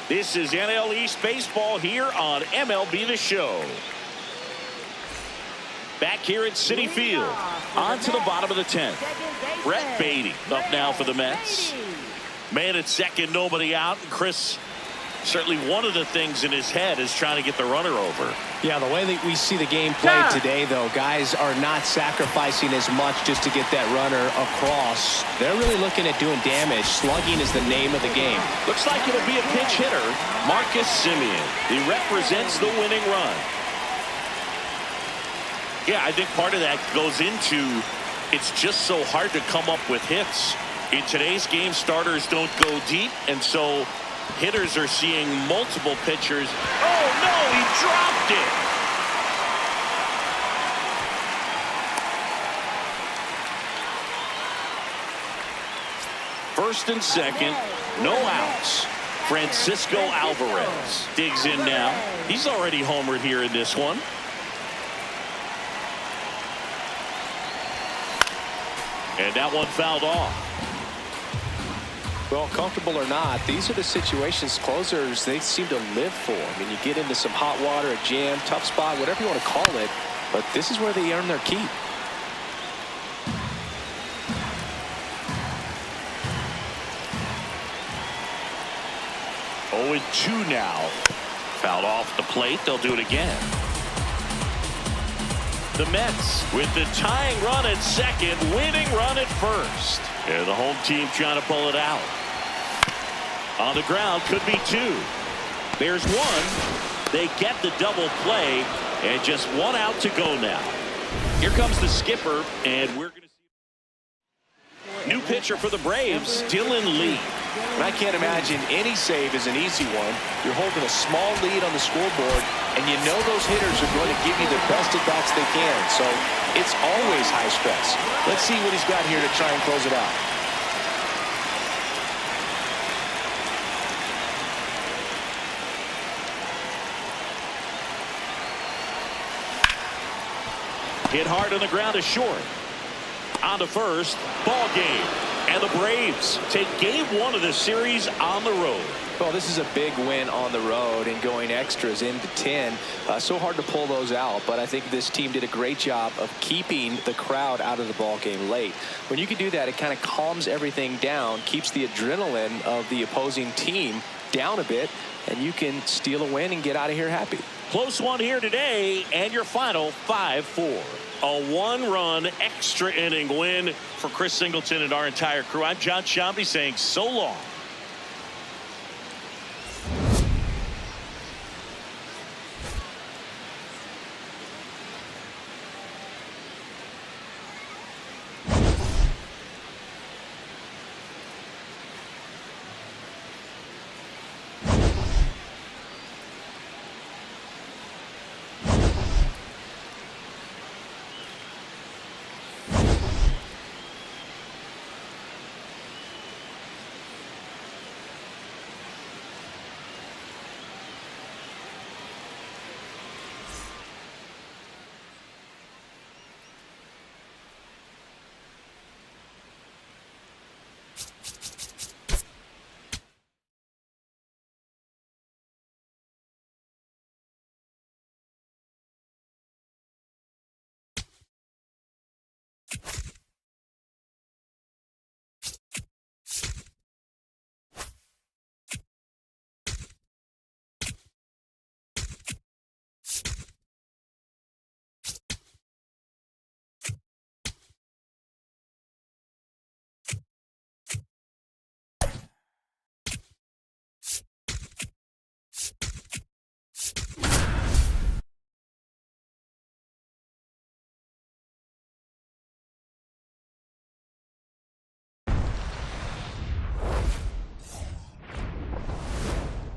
This is NL East Baseball here on MLB The Show. Back here at Citi Field. On to the bottom of the 10th. Brett Beatty up now for the Mets. Man at second, nobody out. Chris, certainly one of the things in his head is trying to get the runner over. Yeah, the way that we see the game played today, though, guys are not sacrificing as much just to get that runner across. They're really looking at doing damage. Slugging is the name of the game. Looks like it'll be a pinch hitter, Marcus Semien. He represents the winning run. Yeah, I think part of that goes into it's just so hard to come up with hits. In today's game, starters don't go deep, and so hitters are seeing multiple pitchers. Oh, no, he dropped it. First and second, no outs. Francisco Alvarez digs in now. He's already homered here in this one. And that one fouled off. Well, comfortable or not, these are the situations closers they seem to live for. I mean, you get into some hot water, a jam, tough spot, whatever you want to call it, but this is where they earn their keep. Oh, 2 now. Fouled off the plate. They'll do it again. The Mets with the tying run at second, winning run at first. And the home team trying to pull it out. On the ground, could be 2. There's 1. They get the double play, and just 1 out to go now. Here comes the skipper, and we're going to see new pitcher for the Braves, Dylan Lee. And I can't imagine any save is an easy one. You're holding a small lead on the scoreboard, and you know those hitters are going to give you the best at-bats they can. So it's always high stress. Let's see what he's got here to try and close it out. Hit hard on the ground is short. On to first. Ball game. And the Braves take game 1 of this series on the road. Well, this is a big win on the road and going extras into 10. So hard to pull those out, but I think this team did a great job of keeping the crowd out of the ball game late. When you can do that, it kind of calms everything down, keeps the adrenaline of the opposing team down a bit, and you can steal a win and get out of here happy. Close one here today, and your final 5-4. A 1-run extra inning win for Chris Singleton and our entire crew. I'm John Shambi saying so long.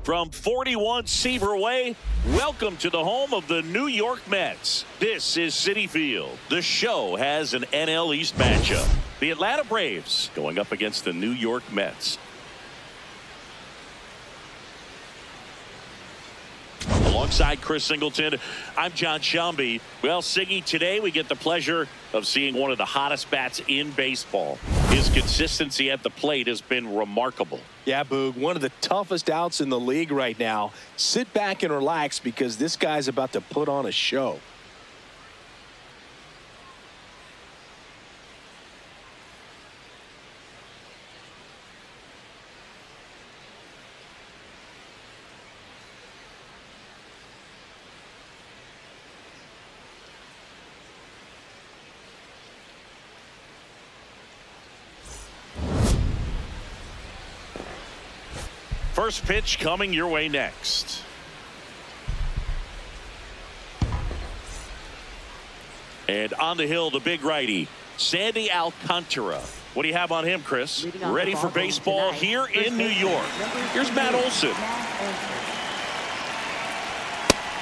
From 41 Seaver Way, welcome to the home of the New York Mets. This is Citi Field. The show has an NL East matchup. The Atlanta Braves going up against the New York Mets. Alongside Chris Singleton, I'm John Shambi. Well, Siggy, today we get the pleasure of seeing one of the hottest bats in baseball. His consistency at the plate has been remarkable. Yeah, Boog, one of the toughest outs in the league right now. Sit back and relax because this guy's about to put on a show. First pitch coming your way next. And on the hill, the big righty, Sandy Alcantara. What do you have on him, Chris? Ready for baseball here in New York. Here's Matt Olson.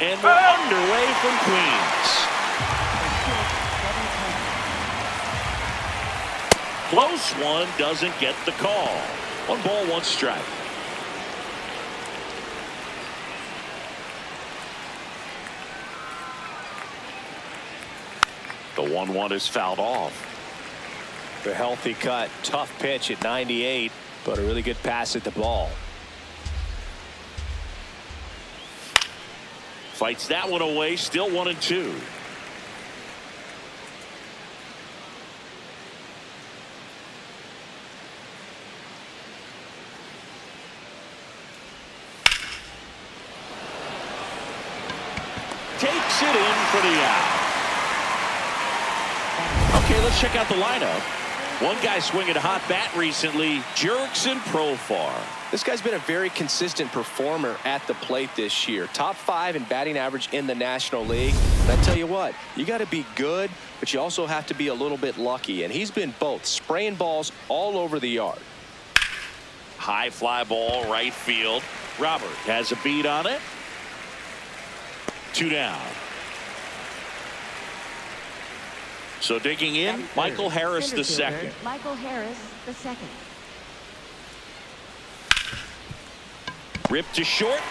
And we're underway from Queens. Close one, doesn't get the call. 1 ball, 1 strike. The 1-1 is fouled off. The healthy cut, tough pitch at 98, but a really good pass at the ball. Fights that one away, still 1-2. Takes it in for the out. Okay, let's check out the lineup. One guy swinging a hot bat recently, Jurickson Profar. This guy's been a very consistent performer at the plate this year. Top 5 in batting average in the National League. And I tell you what, you got to be good, but you also have to be a little bit lucky. And he's been both, spraying balls all over the yard. High fly ball, right field. Robert has a beat on it. 2 down. So digging in, Michael Harris the second. Michael Harris the second. Ripped to short.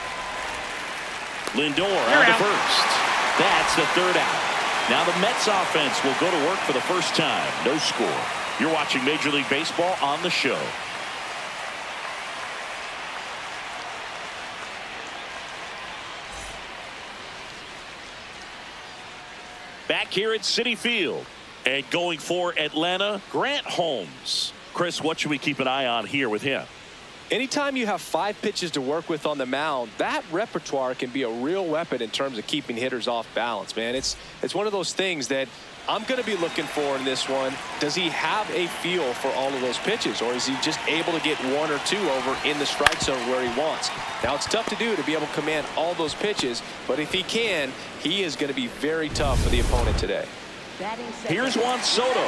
Lindor on to first. That's the 3rd out. Now the Mets offense will go to work for the first time. No score. You're watching Major League Baseball on the show. Back here at Citi Field. And going for Atlanta, Grant Holmes. Chris, what should we keep an eye on here with him? Anytime you have 5 pitches to work with on the mound, that repertoire can be a real weapon in terms of keeping hitters off balance, man. It's one of those things that I'm going to be looking for in this one. Does he have a feel for all of those pitches, or is he just able to get 1 or 2 over in the strike zone where he wants? Now, it's tough to do to be able to command all those pitches, but if he can, he is going to be very tough for the opponent today. Here's Juan Soto.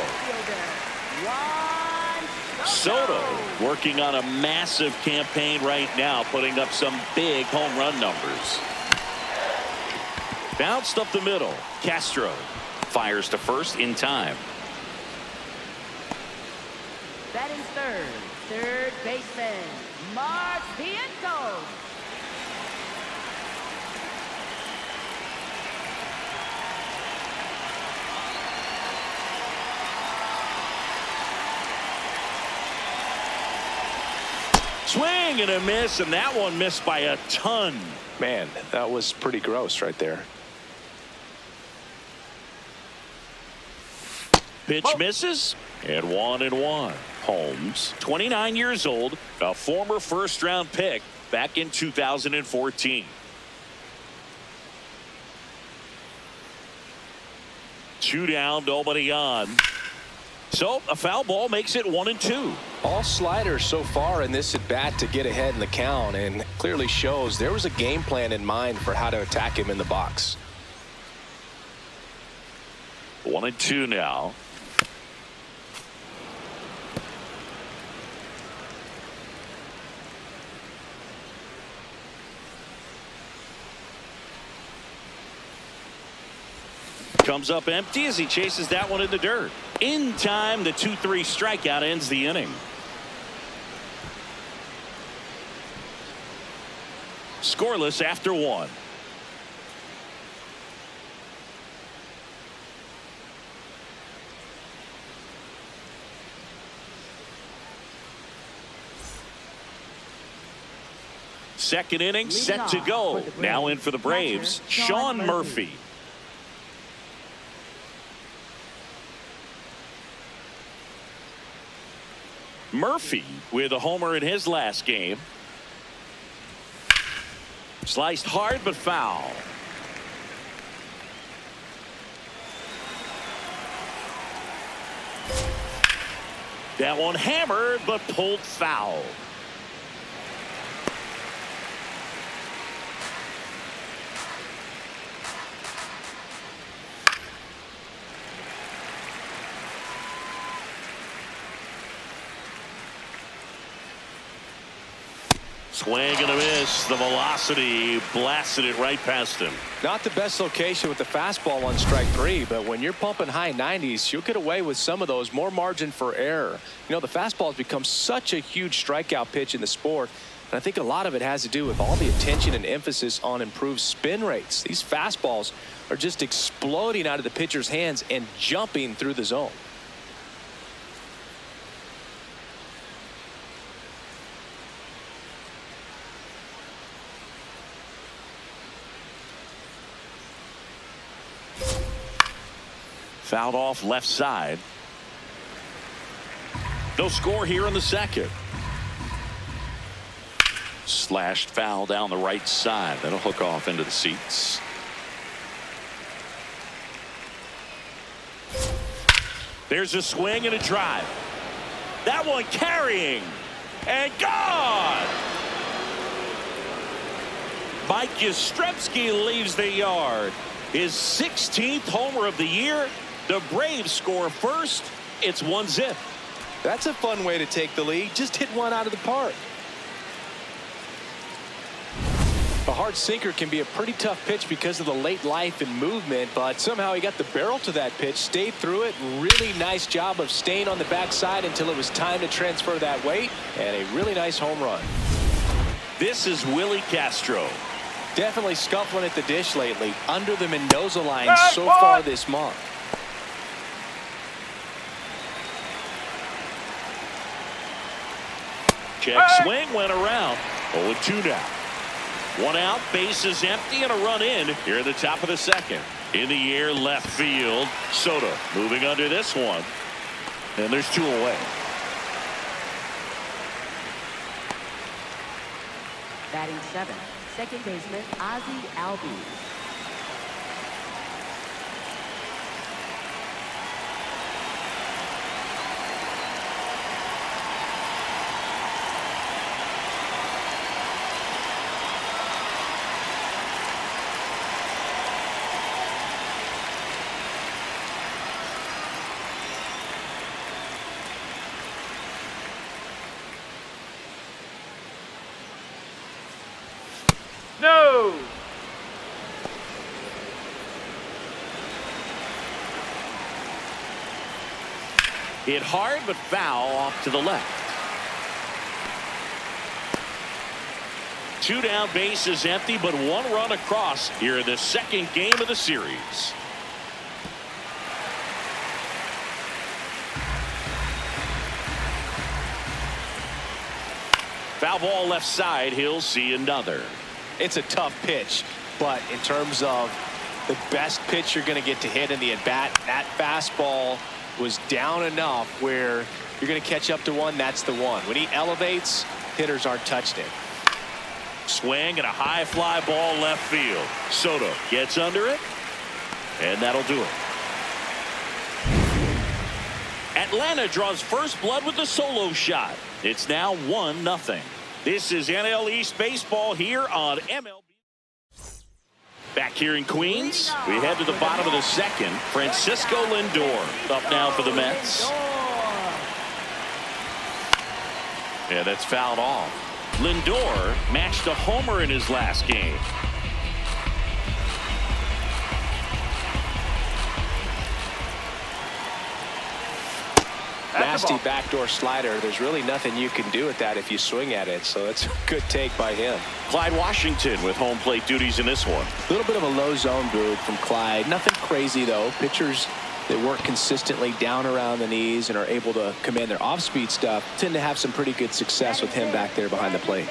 Soto working on a massive campaign right now, putting up some big home run numbers. Bounced up the middle. Castro fires to first in time. Batting third baseman, Mark Vientos. Swing and a miss, and that one missed by a ton. Man, that was pretty gross right there. Pitch misses, and 1-1. Holmes, 29 years old, a former first-round pick back in 2014. Two down, nobody on. So a foul ball makes it 1-2. All sliders so far in this at bat to get ahead in the count, and clearly shows there was a game plan in mind for how to attack him in the box. 1-2 now. Comes up empty as he chases that one in the dirt. In time, the 2-3 strikeout ends the inning. Scoreless after 1. Second inning set to go. Now in for the Braves, Sean Murphy. Murphy with a homer in his last game. Sliced hard but foul. That one hammered but pulled foul. Swing and a miss. The velocity blasted it right past him. Not the best location with the fastball on strike 3, but when you're pumping high 90s, you'll get away with some of those. More margin for error. You know, the fastball has become such a huge strikeout pitch in the sport, and I think a lot of it has to do with all the attention and emphasis on improved spin rates. These fastballs are just exploding out of the pitcher's hands and jumping through the zone. Fouled off left side. No score here in the second. Slashed foul down the right side. That'll hook off into the seats. There's a swing and a drive. That one carrying and gone. Mike Yastrzemski leaves the yard. His 16th homer of the year. The Braves score first. It's 1-0. That's a fun way to take the lead. Just hit one out of the park. A hard sinker can be a pretty tough pitch because of the late life and movement, but somehow he got the barrel to that pitch, stayed through it. Really nice job of staying on the backside until it was time to transfer that weight, and a really nice home run. This is Willie Castro. Definitely scuffling at the dish lately. Under the Mendoza line so far this month. Check swing went around. 0-2 now. One out, bases empty, and a run in here at the top of the second. In the air, left field. Soto moving under this one. And there's 2 away. Batting 7th, second baseman Ozzie Albies. No! Hit hard, but foul off to the left. 2 down, bases empty, but 1 run across here in the second game of the series. Foul ball left side. He'll see another. It's a tough pitch, but in terms of the best pitch you're going to get to hit in the at-bat, that fastball was down enough where you're going to catch up to one. That's the one. When he elevates, hitters aren't touched it. Swing and a high fly ball left field. Soto gets under it, and that'll do it. Atlanta draws first blood with a solo shot. It's now 1-0. This is NL East Baseball here on MLB. Back here in Queens, we head to the bottom of the second. Francisco Lindor up now for the Mets. Yeah, that's fouled off. Lindor matched a homer in his last game. Nasty backdoor slider. There's really nothing you can do with that if you swing at it. So it's a good take by him. Clyde Washington with home plate duties in this one. A little bit of a low zone move from Clyde. Nothing crazy, though. Pitchers that work consistently down around the knees and are able to command their off-speed stuff tend to have some pretty good success with him back there behind the plate.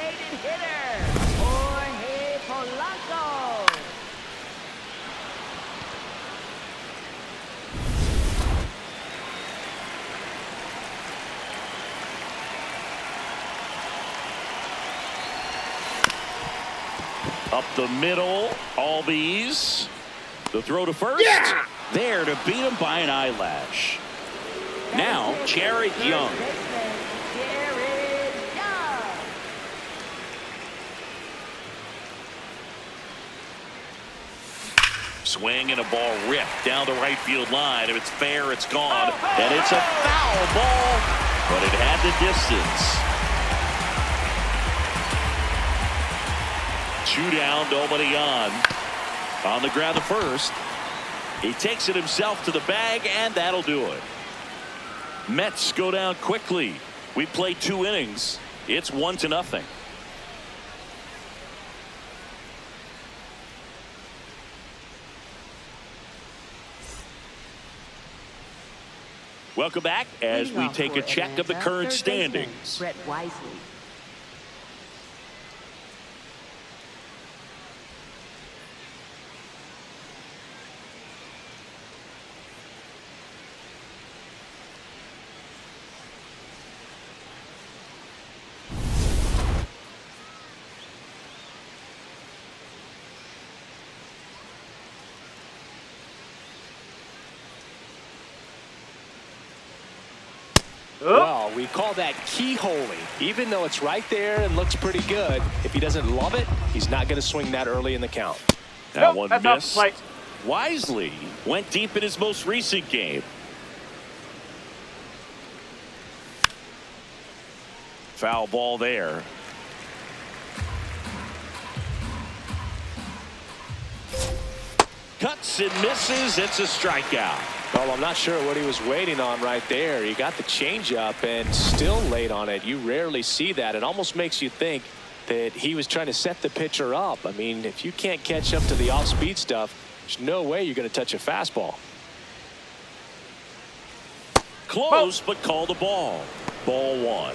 Up the middle, Albies. The throw to first. Yeah! There to beat him by an eyelash. Now, Jared Young. Swing and a ball ripped down the right field line. If it's fair, it's gone. And it's a foul ball, but it had the distance. 2 down, nobody on the ground to first. He takes it himself to the bag, and that'll do it. Mets go down quickly. We played 2 innings. It's 1-0. Welcome back as we take a check of the current standings. Brett Wisely. Well, we call that keyholing. Even though it's right there and looks pretty good, if he doesn't love it, he's not going to swing that early in the count. That one missed. Wisely went deep in his most recent game. Foul ball there. Cuts and misses. It's a strikeout. Well, I'm not sure what he was waiting on right there. He got the changeup and still late on it. You rarely see that. It almost makes you think that he was trying to set the pitcher up. I mean, if you can't catch up to the off-speed stuff, there's no way you're going to touch a fastball. Close, but called a ball. Ball one.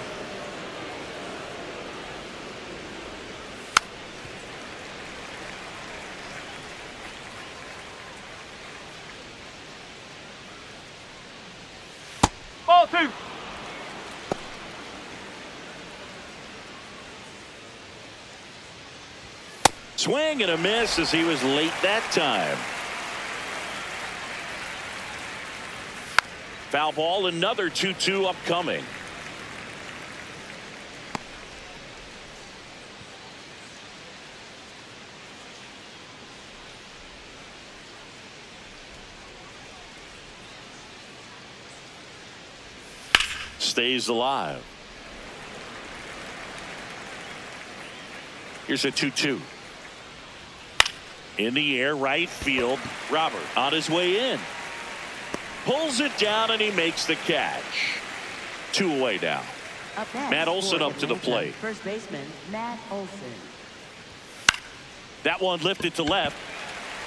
Ball two. Swing and a miss as he was late that time. Foul ball, another 2-2 upcoming. Stays alive. Here's a 2-2. In the air, right field. Robert on his way in. Pulls it down and he makes the catch. 2 away now. Up next, Matt Olson for up to the Atlanta, plate. First baseman, Matt Olson. That one lifted to left.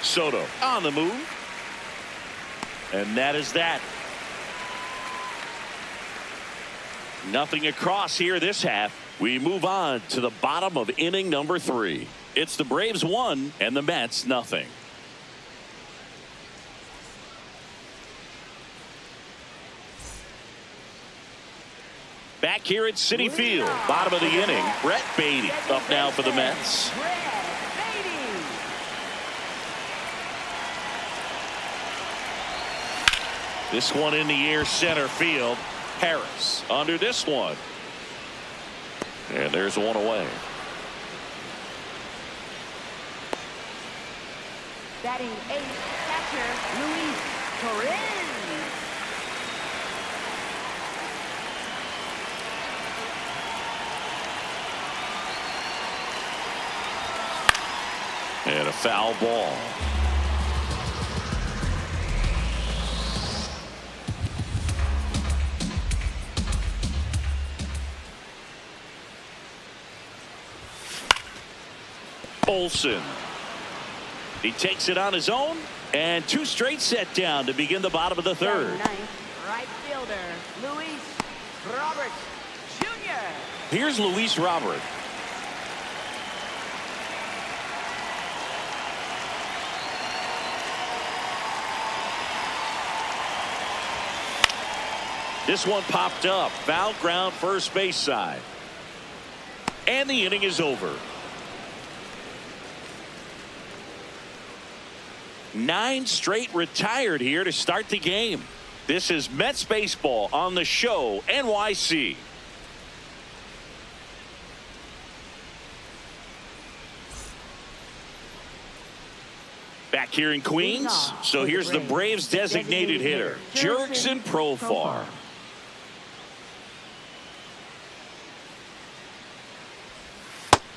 Soto on the move. And that is that. Nothing across here this half. We move on to the bottom of inning number 3. It's the Braves 1 and the Mets nothing. Back here at Citi Field, bottom of the inning, Brett Beatty up now for the Mets. This one in the air, center field. Harris under this one. And there's one away. Batting 8th, catcher Luis Torres. And a foul ball. Olson. He takes it on his own, and 2 straight set down to begin the bottom of the 3rd. Right fielder Luis Robert Jr. Here's Luis Robert. This one popped up. Foul ground, first base side. And the inning is over. 9 straight retired here to start the game. This is Mets baseball on the show NYC. Back here in Queens. So here's the Braves designated hitter, Jurickson Profar.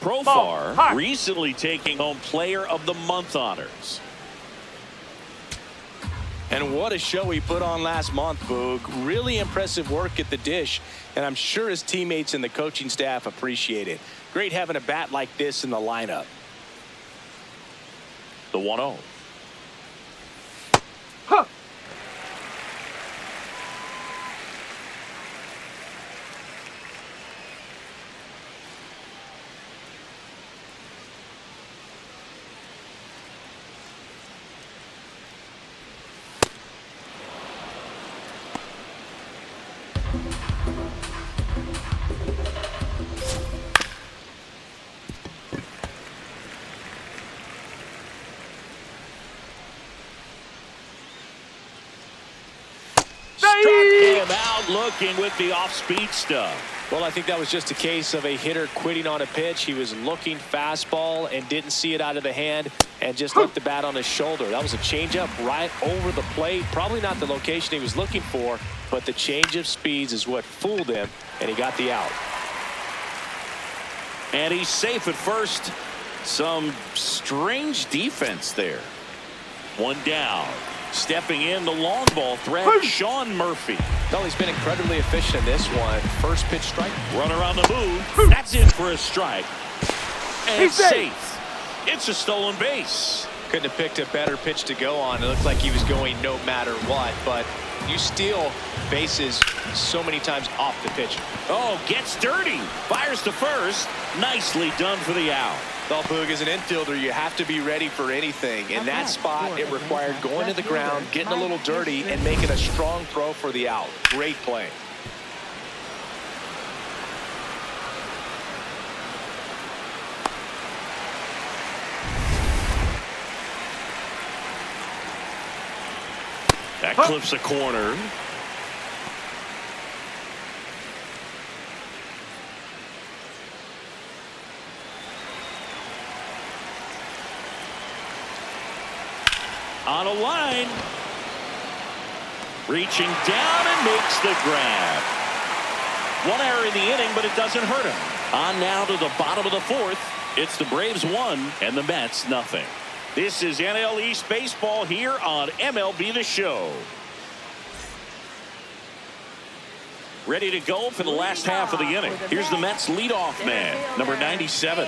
Profar recently taking home Player of the Month honors. And what a show he put on last month, Boog. Really impressive work at the dish, and I'm sure his teammates and the coaching staff appreciate it. Great having a bat like this in the lineup. The 1-0. Huh. Struck him out looking with the off-speed stuff. Well, I think that was just a case of a hitter quitting on a pitch. He was looking fastball and didn't see it out of the hand and just left the bat on his shoulder. That was a changeup right over the plate. Probably not the location he was looking for, but the change of speeds is what fooled him, and he got the out. And he's safe at first. Some strange defense there. One down. Stepping in, the long ball threat, Sean Murphy. Well, he's been incredibly efficient in this one. First pitch strike. Runner on the move. That's in for a strike. and safe. It's a stolen base. Couldn't have picked a better pitch to go on. It looked like he was going no matter what, but you steal bases so many times off the pitcher. Oh, gets dirty. Fires to first. Nicely done for the out. Well, Boog, as an infielder, you have to be ready for anything. In that spot, it required going to the ground, getting a little dirty, and making a strong throw for the out. Great play. That clips a corner. On a line. Reaching down and makes the grab. One error in the inning, but it doesn't hurt him. On now to the bottom of the fourth. It's the Braves 1 and the Mets nothing. This is NL East baseball here on MLB The Show. Ready to go for the last half of the inning. Here's the Mets leadoff man, number 97.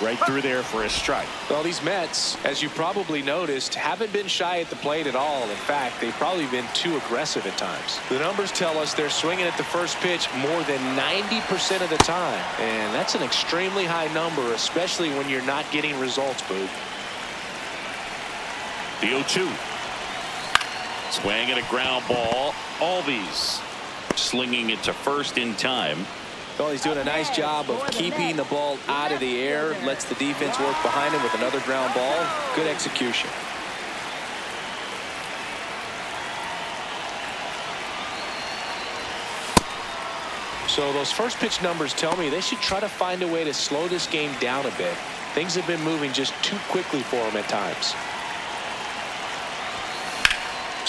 Right through there for a strike. Well, these Mets, as you probably noticed, haven't been shy at the plate at all. In fact, they've probably been too aggressive at times. The numbers tell us they're swinging at the first pitch more than 90% of the time. And that's an extremely high number, especially when you're not getting results, Boog. The 0-2. Swing and a ground ball. Albies slinging it to first in time. Well, he's doing a nice job of keeping the ball out of the air. Lets the defense work behind him with another ground ball. Good execution. So those first pitch numbers tell me they should try to find a way to slow this game down a bit. Things have been moving just too quickly for him at times.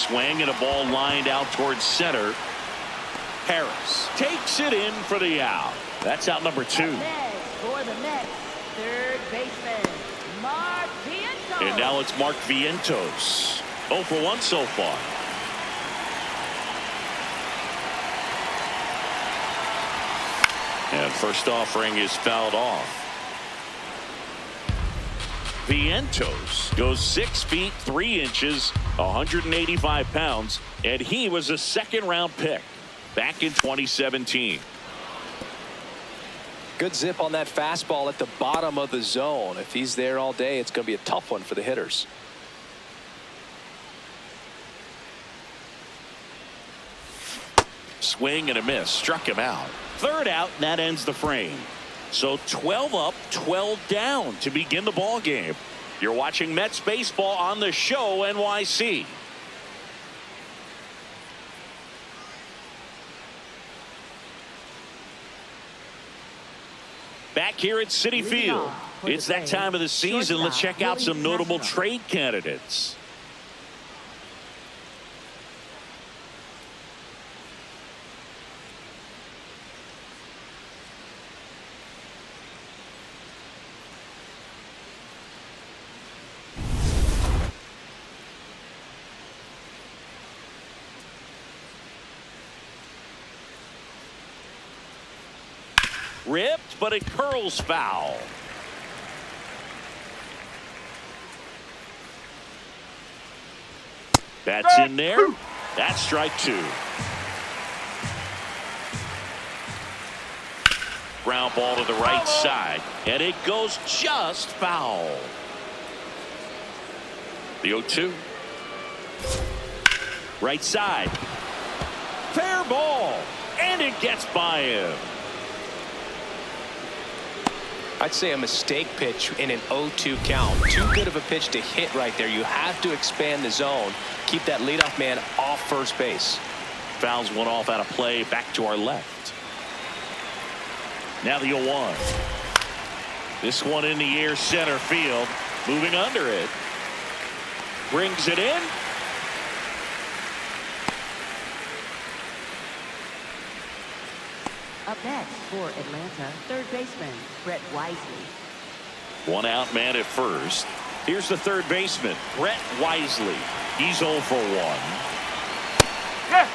Swing and a ball lined out towards center. Harris takes it in for the out. That's out number 2. For the Mets, third baseman, Mark Vientos. And now it's Mark Vientos. 0 for 1 so far. And first offering is fouled off. Vientos goes 6 feet 3 inches, 185 pounds, and he was a second-round pick back in 2017. Good zip on that fastball at the bottom of the zone. If he's there all day, it's going to be a tough one for the hitters. Swing and a miss. Struck him out. Third out, and that ends the frame. So 12 up, 12 down to begin the ball game. You're watching Mets baseball on the Show NYC. Back here at Citi Field. It's that time of the season. Let's check out some notable trade candidates. Ripped, but it curls foul. That's in there. That's strike 2. Ground ball to the right side, and it goes just foul. The 0-2. Right side. Fair ball, and it gets by him. I'd say a mistake pitch in an 0-2 count. Too good of a pitch to hit right there. You have to expand the zone. Keep that leadoff man off first base. Fouls one off out of play. Back to our left. Now the 0-1. This one in the air center field. Moving under it. Brings it in. Up next for Atlanta, third baseman, Brett Wisely. One out man at first. Here's the third baseman, Brett Wisely. He's 0 for 1. Yeah.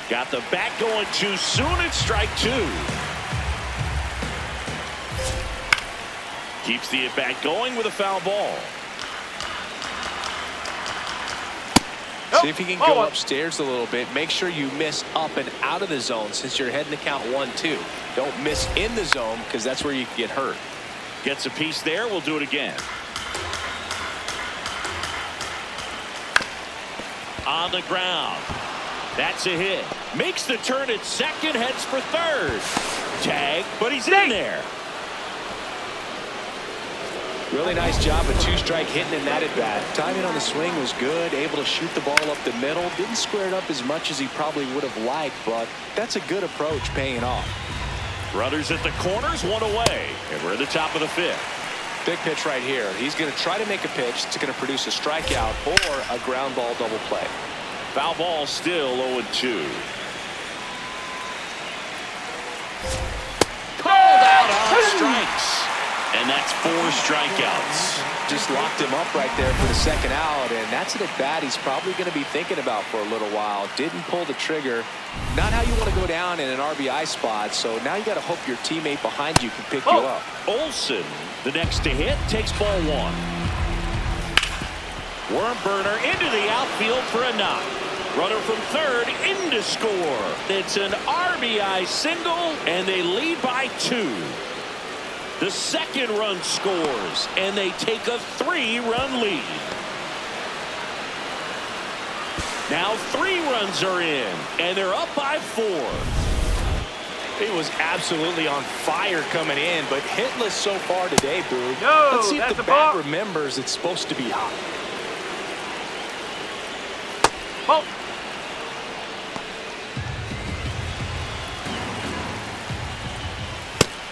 Got the bat going too soon. It's strike 2. Keeps the at-bat going with a foul ball. See if you can go upstairs a little bit. Make sure you miss up and out of the zone since you're heading to count 1-2. Don't miss in the zone because that's where you can get hurt. Gets a piece there. We'll do it again. On the ground. That's a hit. Makes the turn at second. Heads for third. Tag, but he's in there. Really nice job of two-strike hitting in that at-bat. Timing on the swing was good. Able to shoot the ball up the middle. Didn't square it up as much as he probably would have liked, but that's a good approach paying off. Runners at the corners, 1 away. And we're at the top of the 5th. Big pitch right here. He's going to try to make a pitch that's going to produce a strikeout or a ground ball double play. Foul ball still 0-2. Called out on strikes. And that's 4 strikeouts. Just locked him up right there for the second out, and that's an at-bat he's probably going to be thinking about for a little while. Didn't pull the trigger. Not how you want to go down in an RBI spot, so now you got to hope your teammate behind you can pick you up. Olsen, the next to hit, takes ball 1. Worm burner into the outfield for a knock. Runner from third in to score. It's an RBI single, and they lead by 2. The second run scores, and they take a 3-run lead. Now 3 runs are in, and they're up by 4. He was absolutely on fire coming in, but hitless so far today, Boo. No, let's see if that's the a bat ball. remembers it's supposed to be hot. Oh.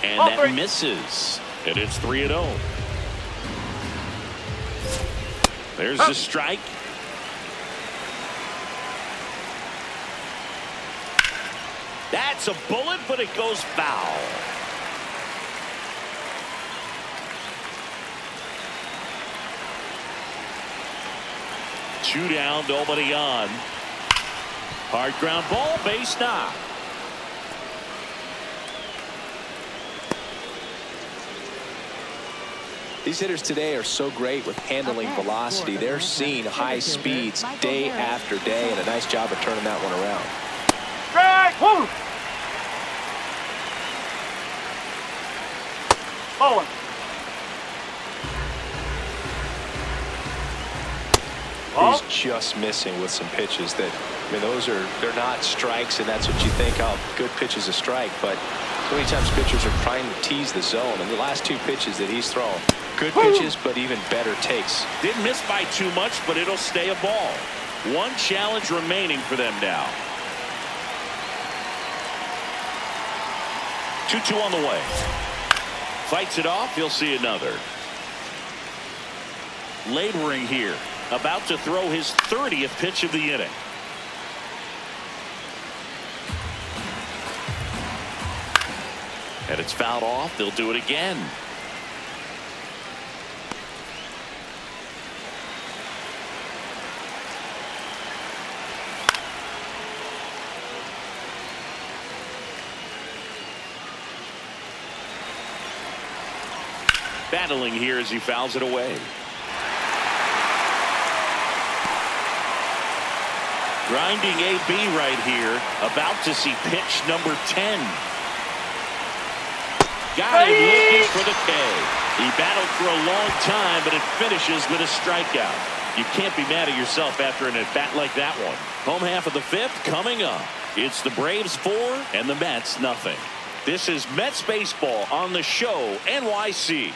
And that misses. And it's 3-0. There's the strike. That's a bullet, but it goes foul. Two down, nobody on. Hard ground ball, base knock. These hitters today are so great with handling velocity. They're seeing high speeds day after day, and a nice job of turning that one around. Strike! Woo! Ball 1. He's just missing with some pitches that, I mean, they're not strikes, and that's what you think, oh, good pitch is a strike, but so many times pitchers are trying to tease the zone, and the last 2 pitches that he's thrown, good pitches, but even better takes. Didn't miss by too much, but it'll stay a ball. 1 challenge remaining for them now. 2-2 on the way. Fights it off. He'll see another. Laboring here. About to throw his 30th pitch of the inning. And it's fouled off. They'll do it again. Battling here as he fouls it away. Grinding AB right here. About to see pitch number 10. Got him looking for the K. He battled for a long time, but it finishes with a strikeout. You can't be mad at yourself after an at-bat like that one. Home half of the 5th coming up. It's the Braves 4 and the Mets nothing. This is Mets baseball on the show NYC.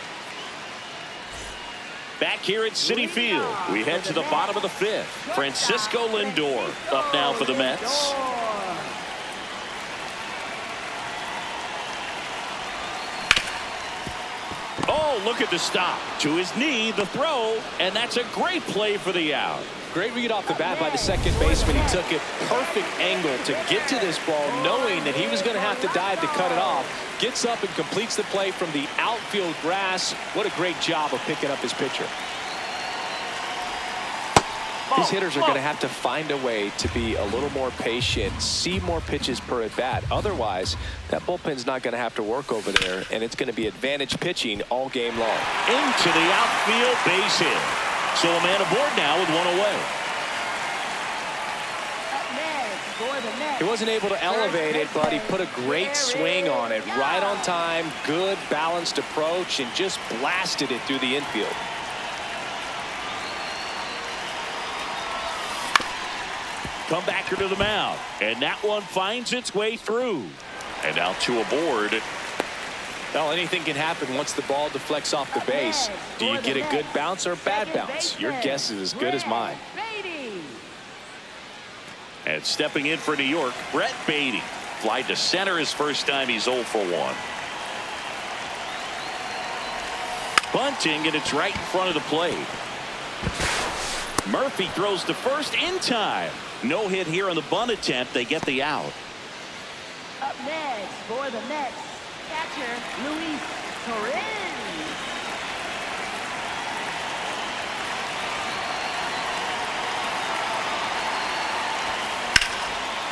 Back here at Citi Field, we head to the bottom of the 5th. Francisco Lindor up now for the Mets. Oh, Oh, look at the stop. To his knee, the throw, and that's a great play for the out. Great read off the bat by the second baseman. He took it perfect angle to get to this ball, knowing that he was going to have to dive to cut it off. Gets up and completes the play from the outfield grass. What a great job of picking up his pitcher. These hitters are going to have to find a way to be a little more patient, see more pitches per at bat. Otherwise, that bullpen's not going to have to work over there, and it's going to be advantage pitching all game long. Into the outfield, base hit. So a man aboard now with one away. He wasn't able to elevate it, but he put a great swing on it. Right on time, good balanced approach, and just blasted it through the infield. Comebacker to the mound, and that one finds its way through. And now two aboard. Well, anything can happen once the ball deflects off the base. Do you get a good bounce or a bad bounce? Your guess is as good as mine. And stepping in for New York, Brett Beatty. Fly to center his first time. He's 0 for 1. Bunting, and it's right in front of the plate. Murphy throws to first in time. No hit here on the bunt attempt. They get the out. Up next for the Mets, catcher Luis Torres.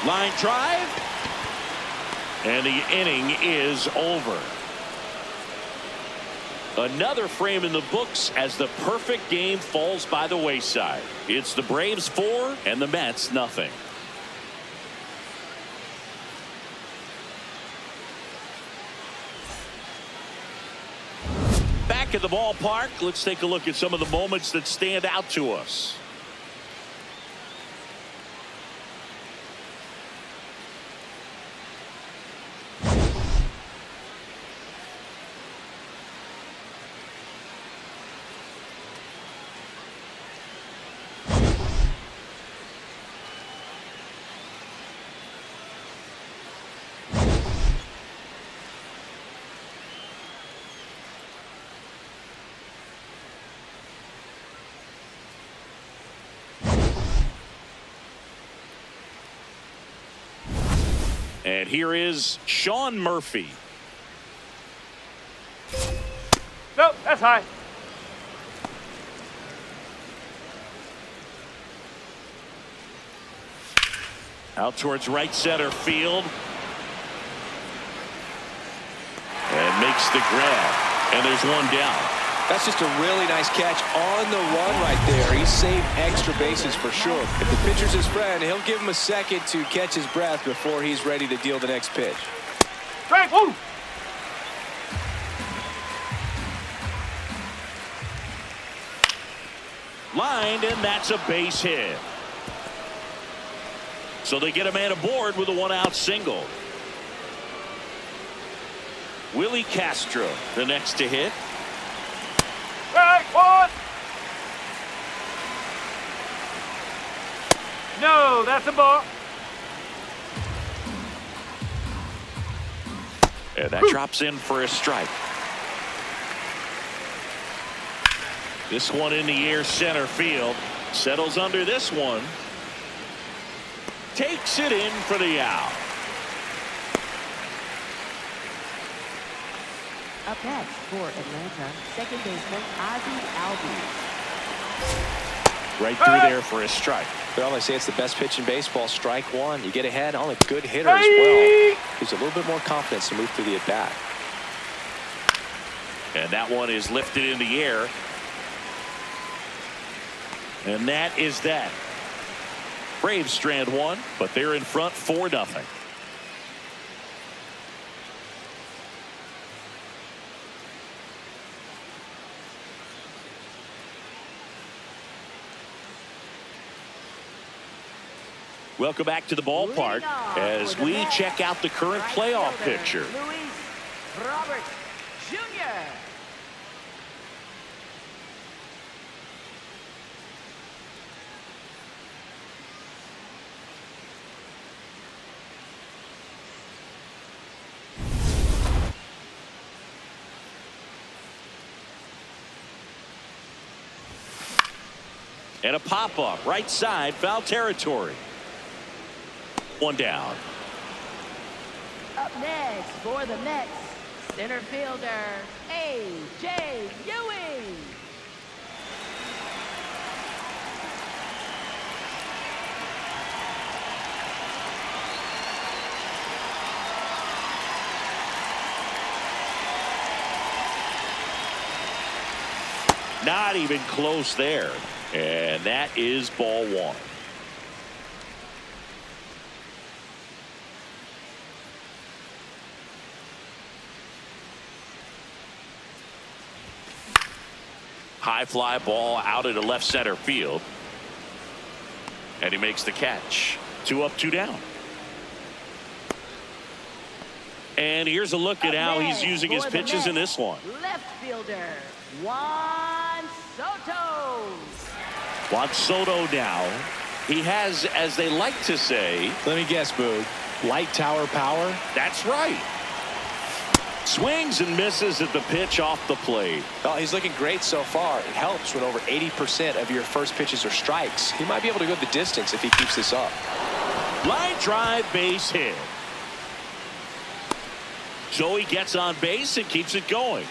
Line drive. And the inning is over. Another frame in the books as the perfect game falls by the wayside. It's the Braves 4 and the Mets nothing. Back at the ballpark, let's take a look at some of the moments that stand out to us. And here is Sean Murphy. Nope, that's high. Out towards right center field. And makes the grab. And there's one down. That's just a really nice catch on the run right there. He saved extra bases for sure. If the pitcher's his friend, he'll give him a second to catch his breath before he's ready to deal the next pitch. Strike, woo! Lined, and that's a base hit. So they get a man aboard with a one-out single. Willie Castro, the next to hit. Strike, one! No, that's a ball. And that drops in for a strike. This one in the air center field. Settles under this one. Takes it in for the out. Up next for Atlanta, second baseman Ozzie Albies. Right through there for a strike. Well, I say it's the best pitch in baseball. Strike one. You get ahead on a good hitter as well. Gives a little bit more confidence to move through the at-bat. And that one is lifted in the air. And that is that. Braves strand one, but they're in front 4-0. Welcome back to the ballpark as we check out the current playoff picture. Luis Robert Jr. And a pop-up right side, foul territory. One down. Up next for the Mets, center fielder, A.J. Ewing. Not even close there. And that is ball one. High fly ball out into left center field. And he makes the catch. 2 up, 2 down. And here's a look at how he's using his pitches in this one. Left fielder, Juan Soto. Juan Soto now. He has, as they like to say. Let me guess, Boog. Light tower power? That's right. Swings and misses at the pitch off the plate. Well, he's looking great so far. It helps when over 80% of your first pitches are strikes. He might be able to go the distance if he keeps this up. Line drive, base hit. So he gets on base and keeps it going.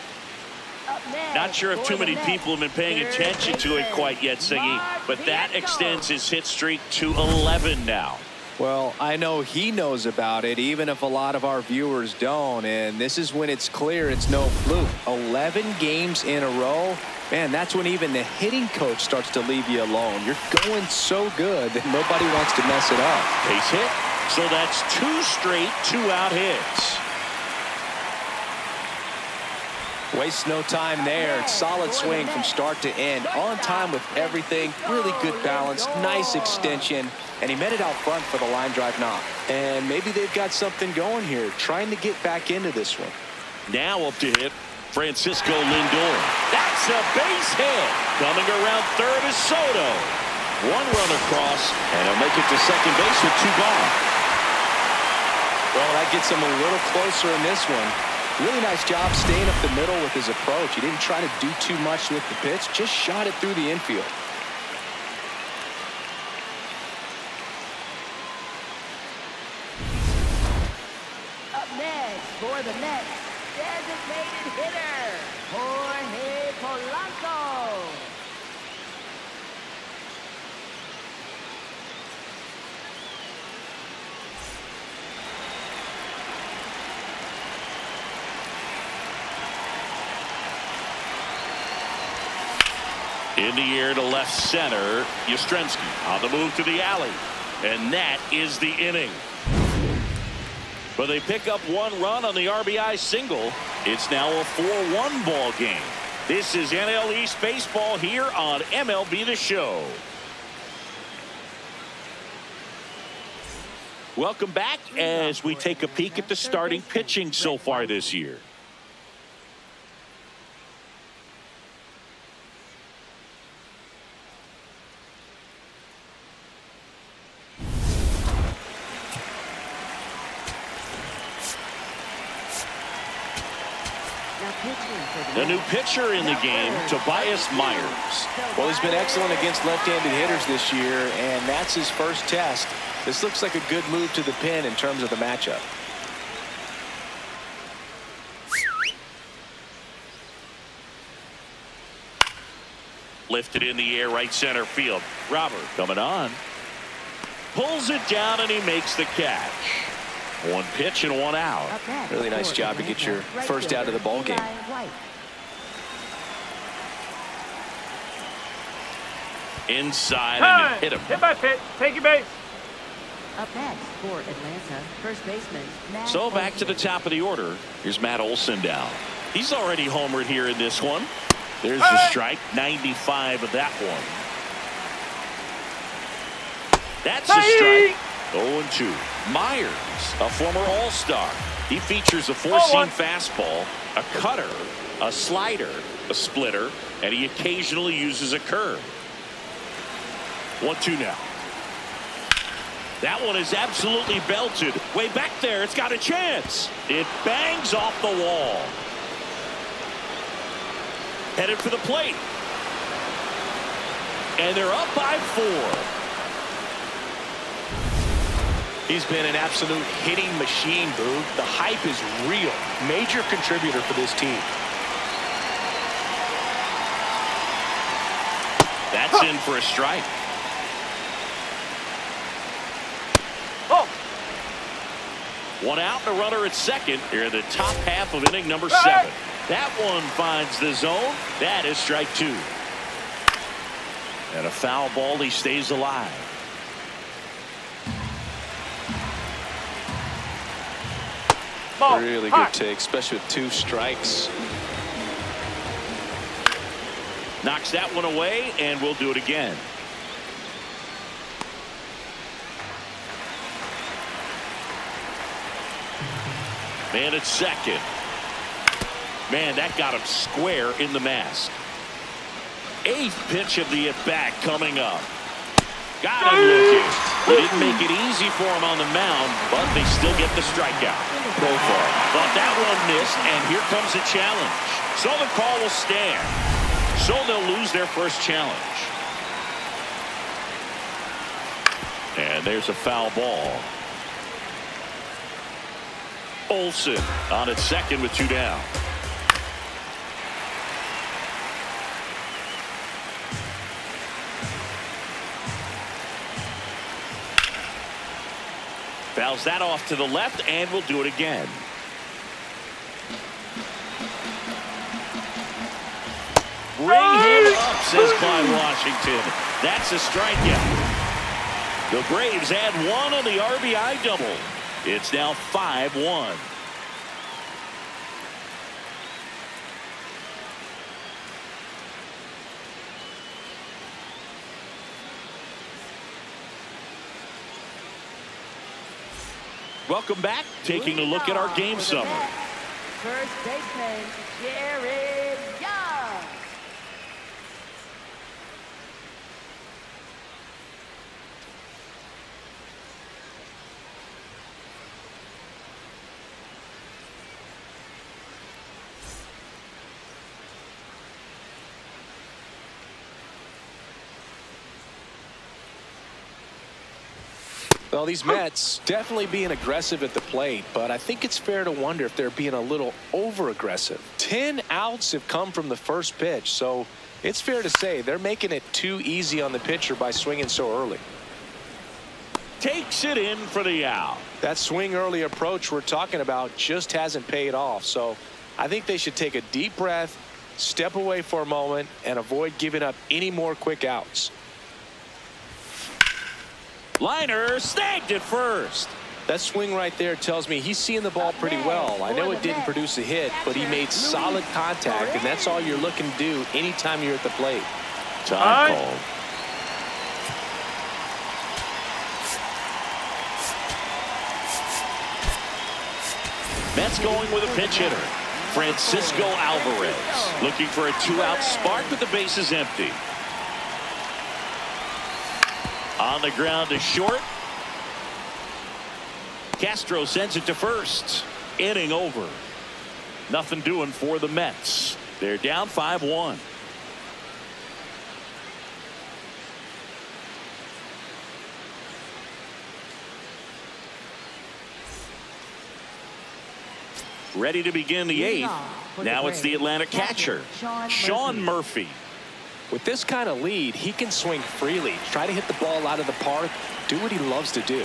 Not sure if too many people have been paying attention to it quite yet, Singy, but that extends his hit streak to 11 now. Well, I know he knows about it, even if a lot of our viewers don't. And this is when it's clear it's no fluke. 11 games in a row. Man, that's when even the hitting coach starts to leave you alone. You're going so good that nobody wants to mess it up. Base hit. So that's 2 straight 2-out hits. Wastes no time there. Solid swing from start to end. On time with everything. Really good balance. Nice extension. And he met it out front for the line drive knock. And maybe they've got something going here. Trying to get back into this one. Now up to hit Francisco Lindor. That's a base hit. Coming around third is Soto. 1 run across, and he'll make it to second base with 2 gone. Well, that gets him a little closer in this one. Really nice job staying up the middle with his approach. He didn't try to do too much with the pitch, just shot it through the infield. Up next for the Mets, designated hitter, Jorge Polanco. In the air to left center, Yastrzemski on the move to the alley. And that is the inning. But they pick up 1 run on the RBI single. It's now a 4-1 ball game. This is NL East baseball here on MLB The Show. Welcome back as we take a peek at the starting pitching so far this year. The new pitcher in the game, Tobias Myers. Well, he's been excellent against left-handed hitters this year, and that's his first test. This looks like a good move to the pin in terms of the matchup. Lifted in the air, right center field. Robert coming on. Pulls it down, and he makes the catch. 1 pitch and 1 out. Really nice job to get your first out of the ball game. Inside and hit him. Hit by pitch. Take your base. Up next for Atlanta, first baseman, Matt So back to the Olson. top of the order. Here's Matt Olson down. He's already homered here in this one. There's the strike. 95 of that one. That's a strike. 0-2. Myers, a former All-Star. He features a 4-seam fastball, a cutter, a slider, a splitter, and he occasionally uses a curve. 1-2 now. That one is absolutely belted. Way back there, it's got a chance. It bangs off the wall. Headed for the plate. And they're up by 4. He's been an absolute hitting machine, Boog. The hype is real. Major contributor for this team. That's in for a strike. Oh. One out and a runner at second here in the top half of inning number 7. That one finds the zone. That is strike 2. And a foul ball. He stays alive. Ball. Really good take, especially with 2 strikes. Knocks that one away, and we'll do it again. Man at second. Man, that got him square in the mask. 8th pitch of the at-bat coming up. Got him looking. He didn't make it easy for him on the mound, but they still get the strikeout. Go for it. Thought that one missed, and here comes a challenge. So the call will stand. So they'll lose their first challenge. And there's a foul ball. Olsen on at second with 2 down. Fouls that off to the left, and we'll do it again. Bring him up, says Clyde Washington. That's a strikeout. The Braves add 1 on the RBI double. It's now 5-1. Welcome back. Taking a look at our game summary. First baseman, Jared Young. Well, these Mets definitely being aggressive at the plate, but I think it's fair to wonder if they're being a little over-aggressive. 10 outs have come from the first pitch, so it's fair to say they're making it too easy on the pitcher by swinging so early. Takes it in for the out. That swing early approach we're talking about just hasn't paid off, so I think they should take a deep breath, step away for a moment, and avoid giving up any more quick outs. Liner snagged at first. That swing right there tells me he's seeing the ball pretty well. I know it didn't produce a hit, but he made solid contact, and that's all you're looking to do anytime you're at the plate. Time called. Mets going with a pinch hitter. Francisco Alvarez looking for a 2-out spark with the bases empty. On the ground to short. Castro sends it to first. Inning over. Nothing doing for the Mets. They're down 5-1. Ready to begin the 8th. Now it's the Atlanta catcher, Sean Murphy. With this kind of lead, he can swing freely, try to hit the ball out of the park, do what he loves to do.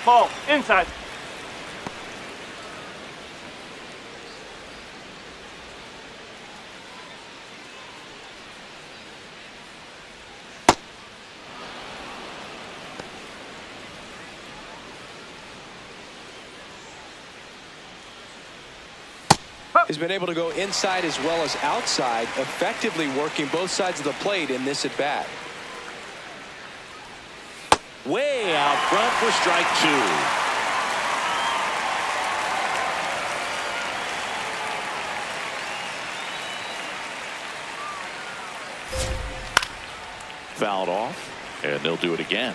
Ball. Inside. He's been able to go inside as well as outside, effectively working both sides of the plate in this at-bat. Way out front for strike 2. Fouled off, and they'll do it again.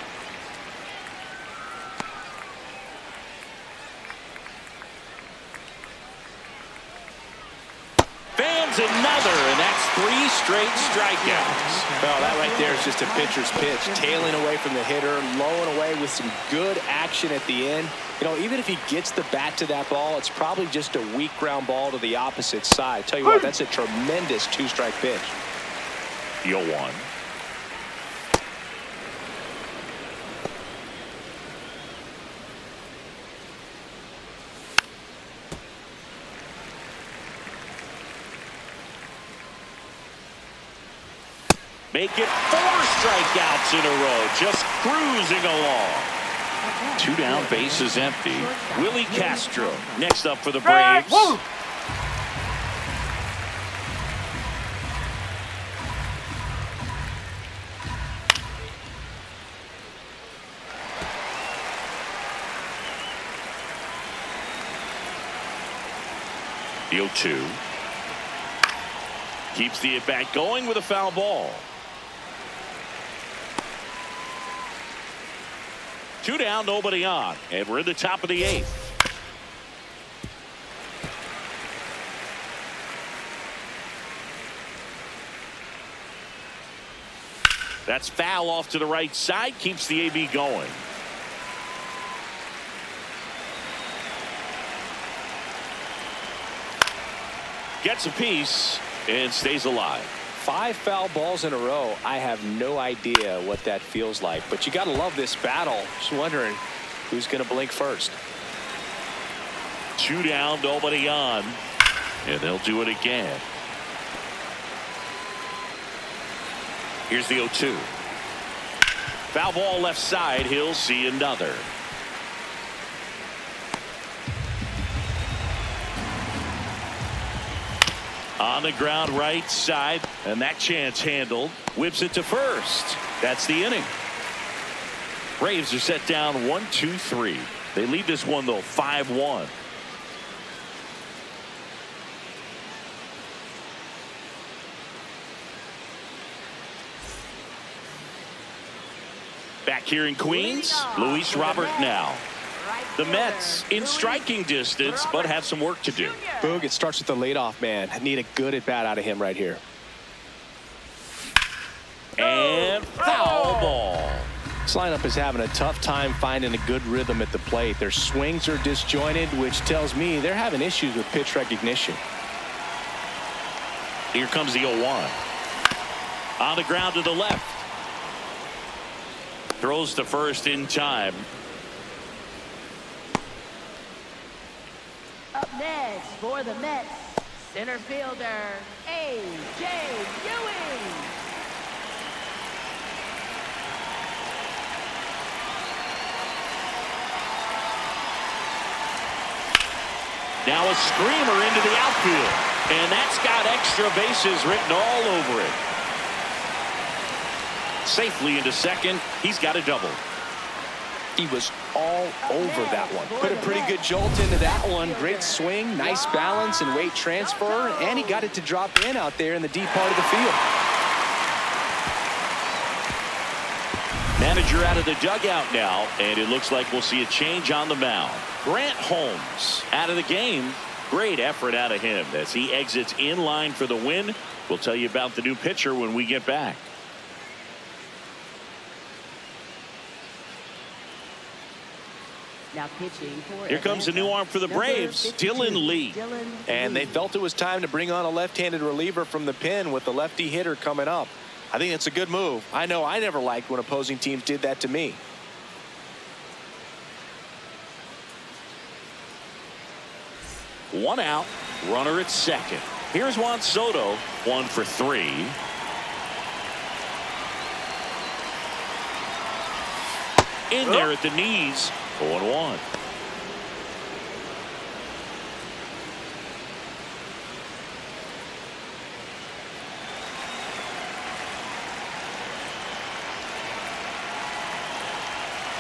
adds another, and that's 3 straight strikeouts. Well, that right there is just a pitcher's pitch, tailing away from the hitter, lowing away with some good action at the end. You know, even if he gets the bat to that ball, it's probably just a weak ground ball to the opposite side. Tell you what, that's a tremendous 2-strike pitch. The 0-1. Make it 4 strikeouts in a row, just cruising along. 2 down, bases empty. Willie Castro next up for the Braves. Woo! The 0-2. Keeps the at-bat going with a foul ball. 2 down, nobody on, and we're in the top of the 8th. That's foul off to the right side, keeps the AB going. Gets a piece and stays alive. 5 foul balls in a row. I have no idea what that feels like, but you got to love this battle. Just wondering who's going to blink first. 2 down, nobody on, and they'll do it again. Here's the 0-2. Foul ball left side. He'll see another. On the ground right side, and that chance handled. Whips it to first. That's the inning. Braves are set down 1-2-3. They lead this one though 5-1. Back here in Queens, Luis Robert now. The Mets in striking distance, but have some work to do. Boog, it starts with the leadoff man. Need a good at bat out of him right here. And foul ball. This lineup is having a tough time finding a good rhythm at the plate. Their swings are disjointed, which tells me they're having issues with pitch recognition. Here comes the 0-1. On the ground to the left. Throws to first in time. Up next for the Mets, center fielder, A.J. Ewing. Now a screamer into the outfield, and that's got extra bases written all over it. Safely into second. He's got a double. He was all over that one. Put a pretty good jolt into that one. Great swing, nice balance and weight transfer, and he got it to drop in out there in the deep part of the field. Manager out of the dugout now, and it looks like we'll see a change on the mound. Grant Holmes out of the game. Great effort out of him as he exits in line for the win. We'll tell you about the new pitcher when we get back. Now pitching for Here comes a new arm for the Braves, Dylan Lee. And they felt it was time to bring on a left-handed reliever from the pen with the lefty hitter coming up. I think it's a good move. I know I never liked when opposing teams did that to me. One out, runner at second. Here's Juan Soto, 1 for 3. In there at the knees, 0-1.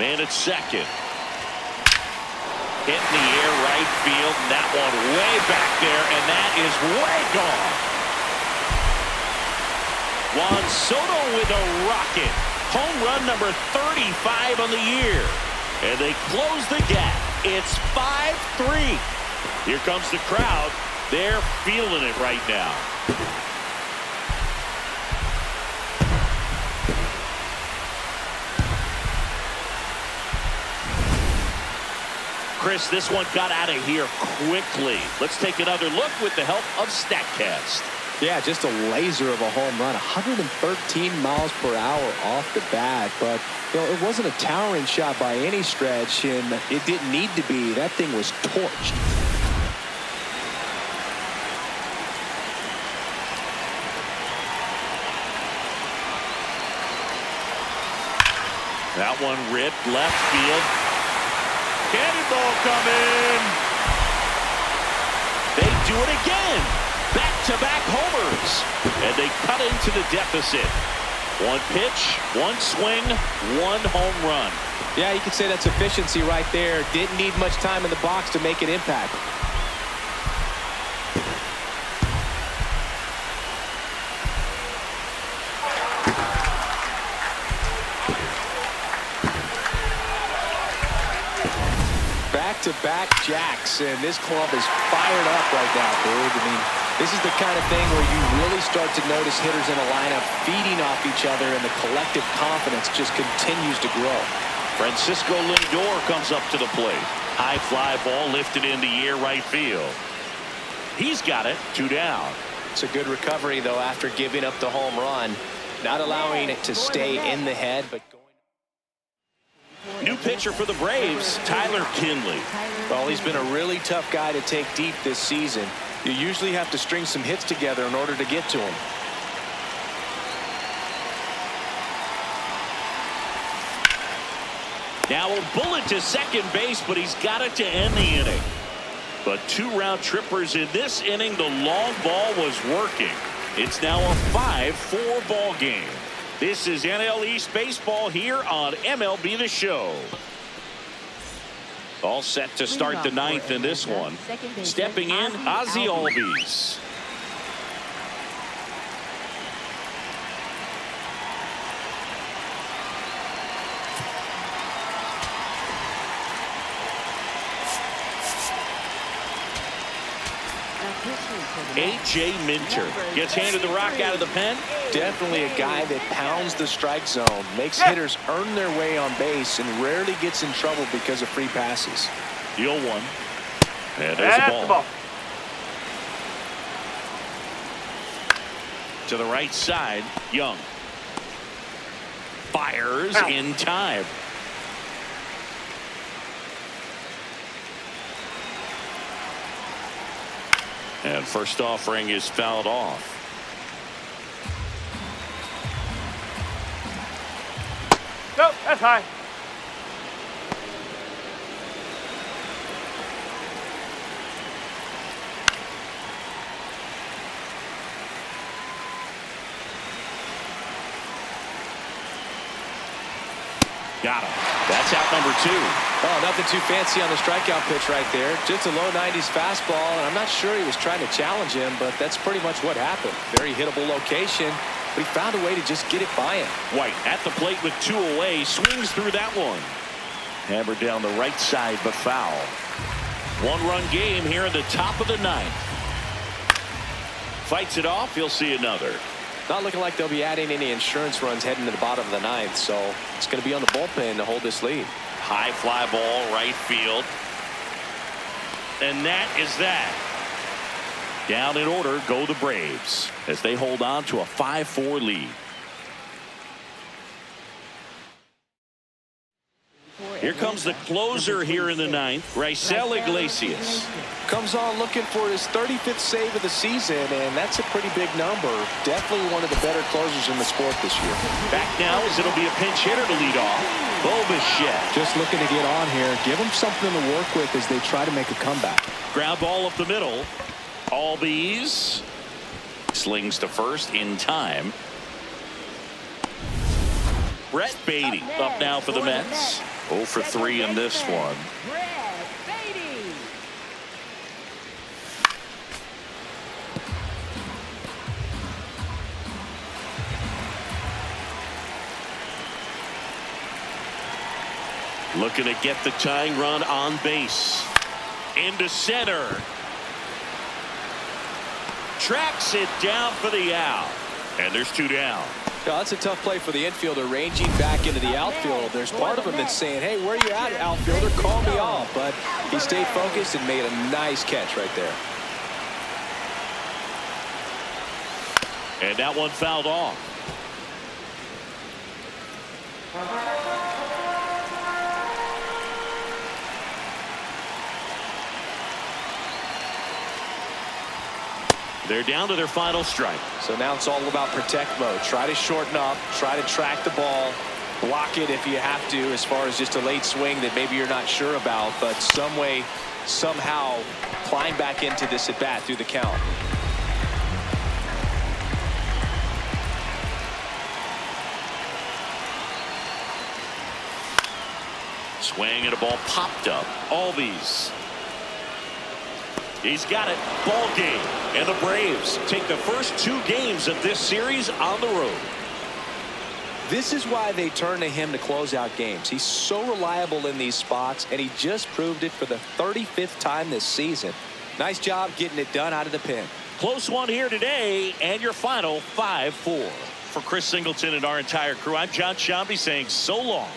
Man at second. Hit in the air right field, and that one way back there, and that is way gone. Juan Soto with a rocket. Home run number 35 on the year. And they close the gap. It's 5-3. Here comes the crowd. They're feeling it right now. Chris, this one got out of here quickly. Let's take another look with the help of StatCast. Yeah, just a laser of a home run, 113 miles per hour off the bat. But, you know, it wasn't a towering shot by any stretch, and it didn't need to be. That thing was torched. That one ripped left field. Cannonball coming. They do it again. Back-to-back homers. And they cut into the deficit. One pitch, one swing, one home run. Yeah, you could say that's efficiency right there. Didn't need much time in the box to make an impact. Back-to-back jacks, and this club is fired up right now, dude. I mean, this is the kind of thing where you really start to notice hitters in a lineup feeding off each other, and the collective confidence just continues to grow. Francisco Lindor comes up to the plate. High fly ball lifted in the air right field. He's got it. 2 down. It's a good recovery, though, after giving up the home run. Not allowing it to stay in the head, but going. New pitcher for the Braves, Tyler Kinley. Well, he's been a really tough guy to take deep this season. You usually have to string some hits together in order to get to him. Now a bullet to second base, but he's got it to end the inning. But 2 round trippers in this inning. The long ball was working. It's now a 5-4 ball game. This is NL East baseball here on MLB The Show. All set to start the 9th in this one. Stepping in, Ozzie Albies. A.J. Minter gets handed the rock out of the pen. Definitely a guy that pounds the strike zone, makes hitters earn their way on base, and rarely gets in trouble because of free passes. The 0-1. And there's the ball. To the right side, Young. Fires in time. And first offering is fouled off. No, that's high. Got him. That's out number 2. Oh, nothing too fancy on the strikeout pitch right there. Just a low 90s fastball, and I'm not sure he was trying to challenge him, but that's pretty much what happened. Very hittable location, but he found a way to just get it by him. White at the plate with 2 away, swings through that one. Hammered down the right side, but foul. 1-run game here in the top of the 9th. Fights it off. You'll see another. Not looking like they'll be adding any insurance runs heading to the bottom of the 9th, so it's going to be on the bullpen to hold this lead. High fly ball, right field. And that is that. Down in order go the Braves as they hold on to a 5-4 lead. Here comes the closer here in the 9th, Raisel Iglesias. Comes on looking for his 35th save of the season, and that's a pretty big number. Definitely one of the better closers in the sport this year. Back now as it'll be a pinch hitter to lead off. Bobichet. Just looking to get on here. Give them something to work with as they try to make a comeback. Ground ball up the middle. Albies slings to first in time. Brett Beatty up now for the Mets. 0 for 3 in this one. Looking to get the tying run on base. Into center. tracks it down for the out. And there's 2 down. Yeah, that's a tough play for the infielder, ranging back into the outfield. There's part of him that's saying, hey, where are you at, outfielder? Call me off. But he stayed focused and made a nice catch right there. And that one fouled off. They're down to their final strike. So now it's all about protect mode. Try to shorten up, try to track the ball, block it if you have to, as far as just a late swing that maybe you're not sure about, but some way, somehow climb back into this at bat through the count. Swing and a ball popped up. Albies. He's got it. Ball game. And the Braves take the first 2 games of this series on the road. This is why they turn to him to close out games. He's so reliable in these spots, and he just proved it for the 35th time this season. Nice job getting it done out of the pen. Close one here today, and your final 5-4. For Chris Singleton and our entire crew, I'm John Shambi saying so long.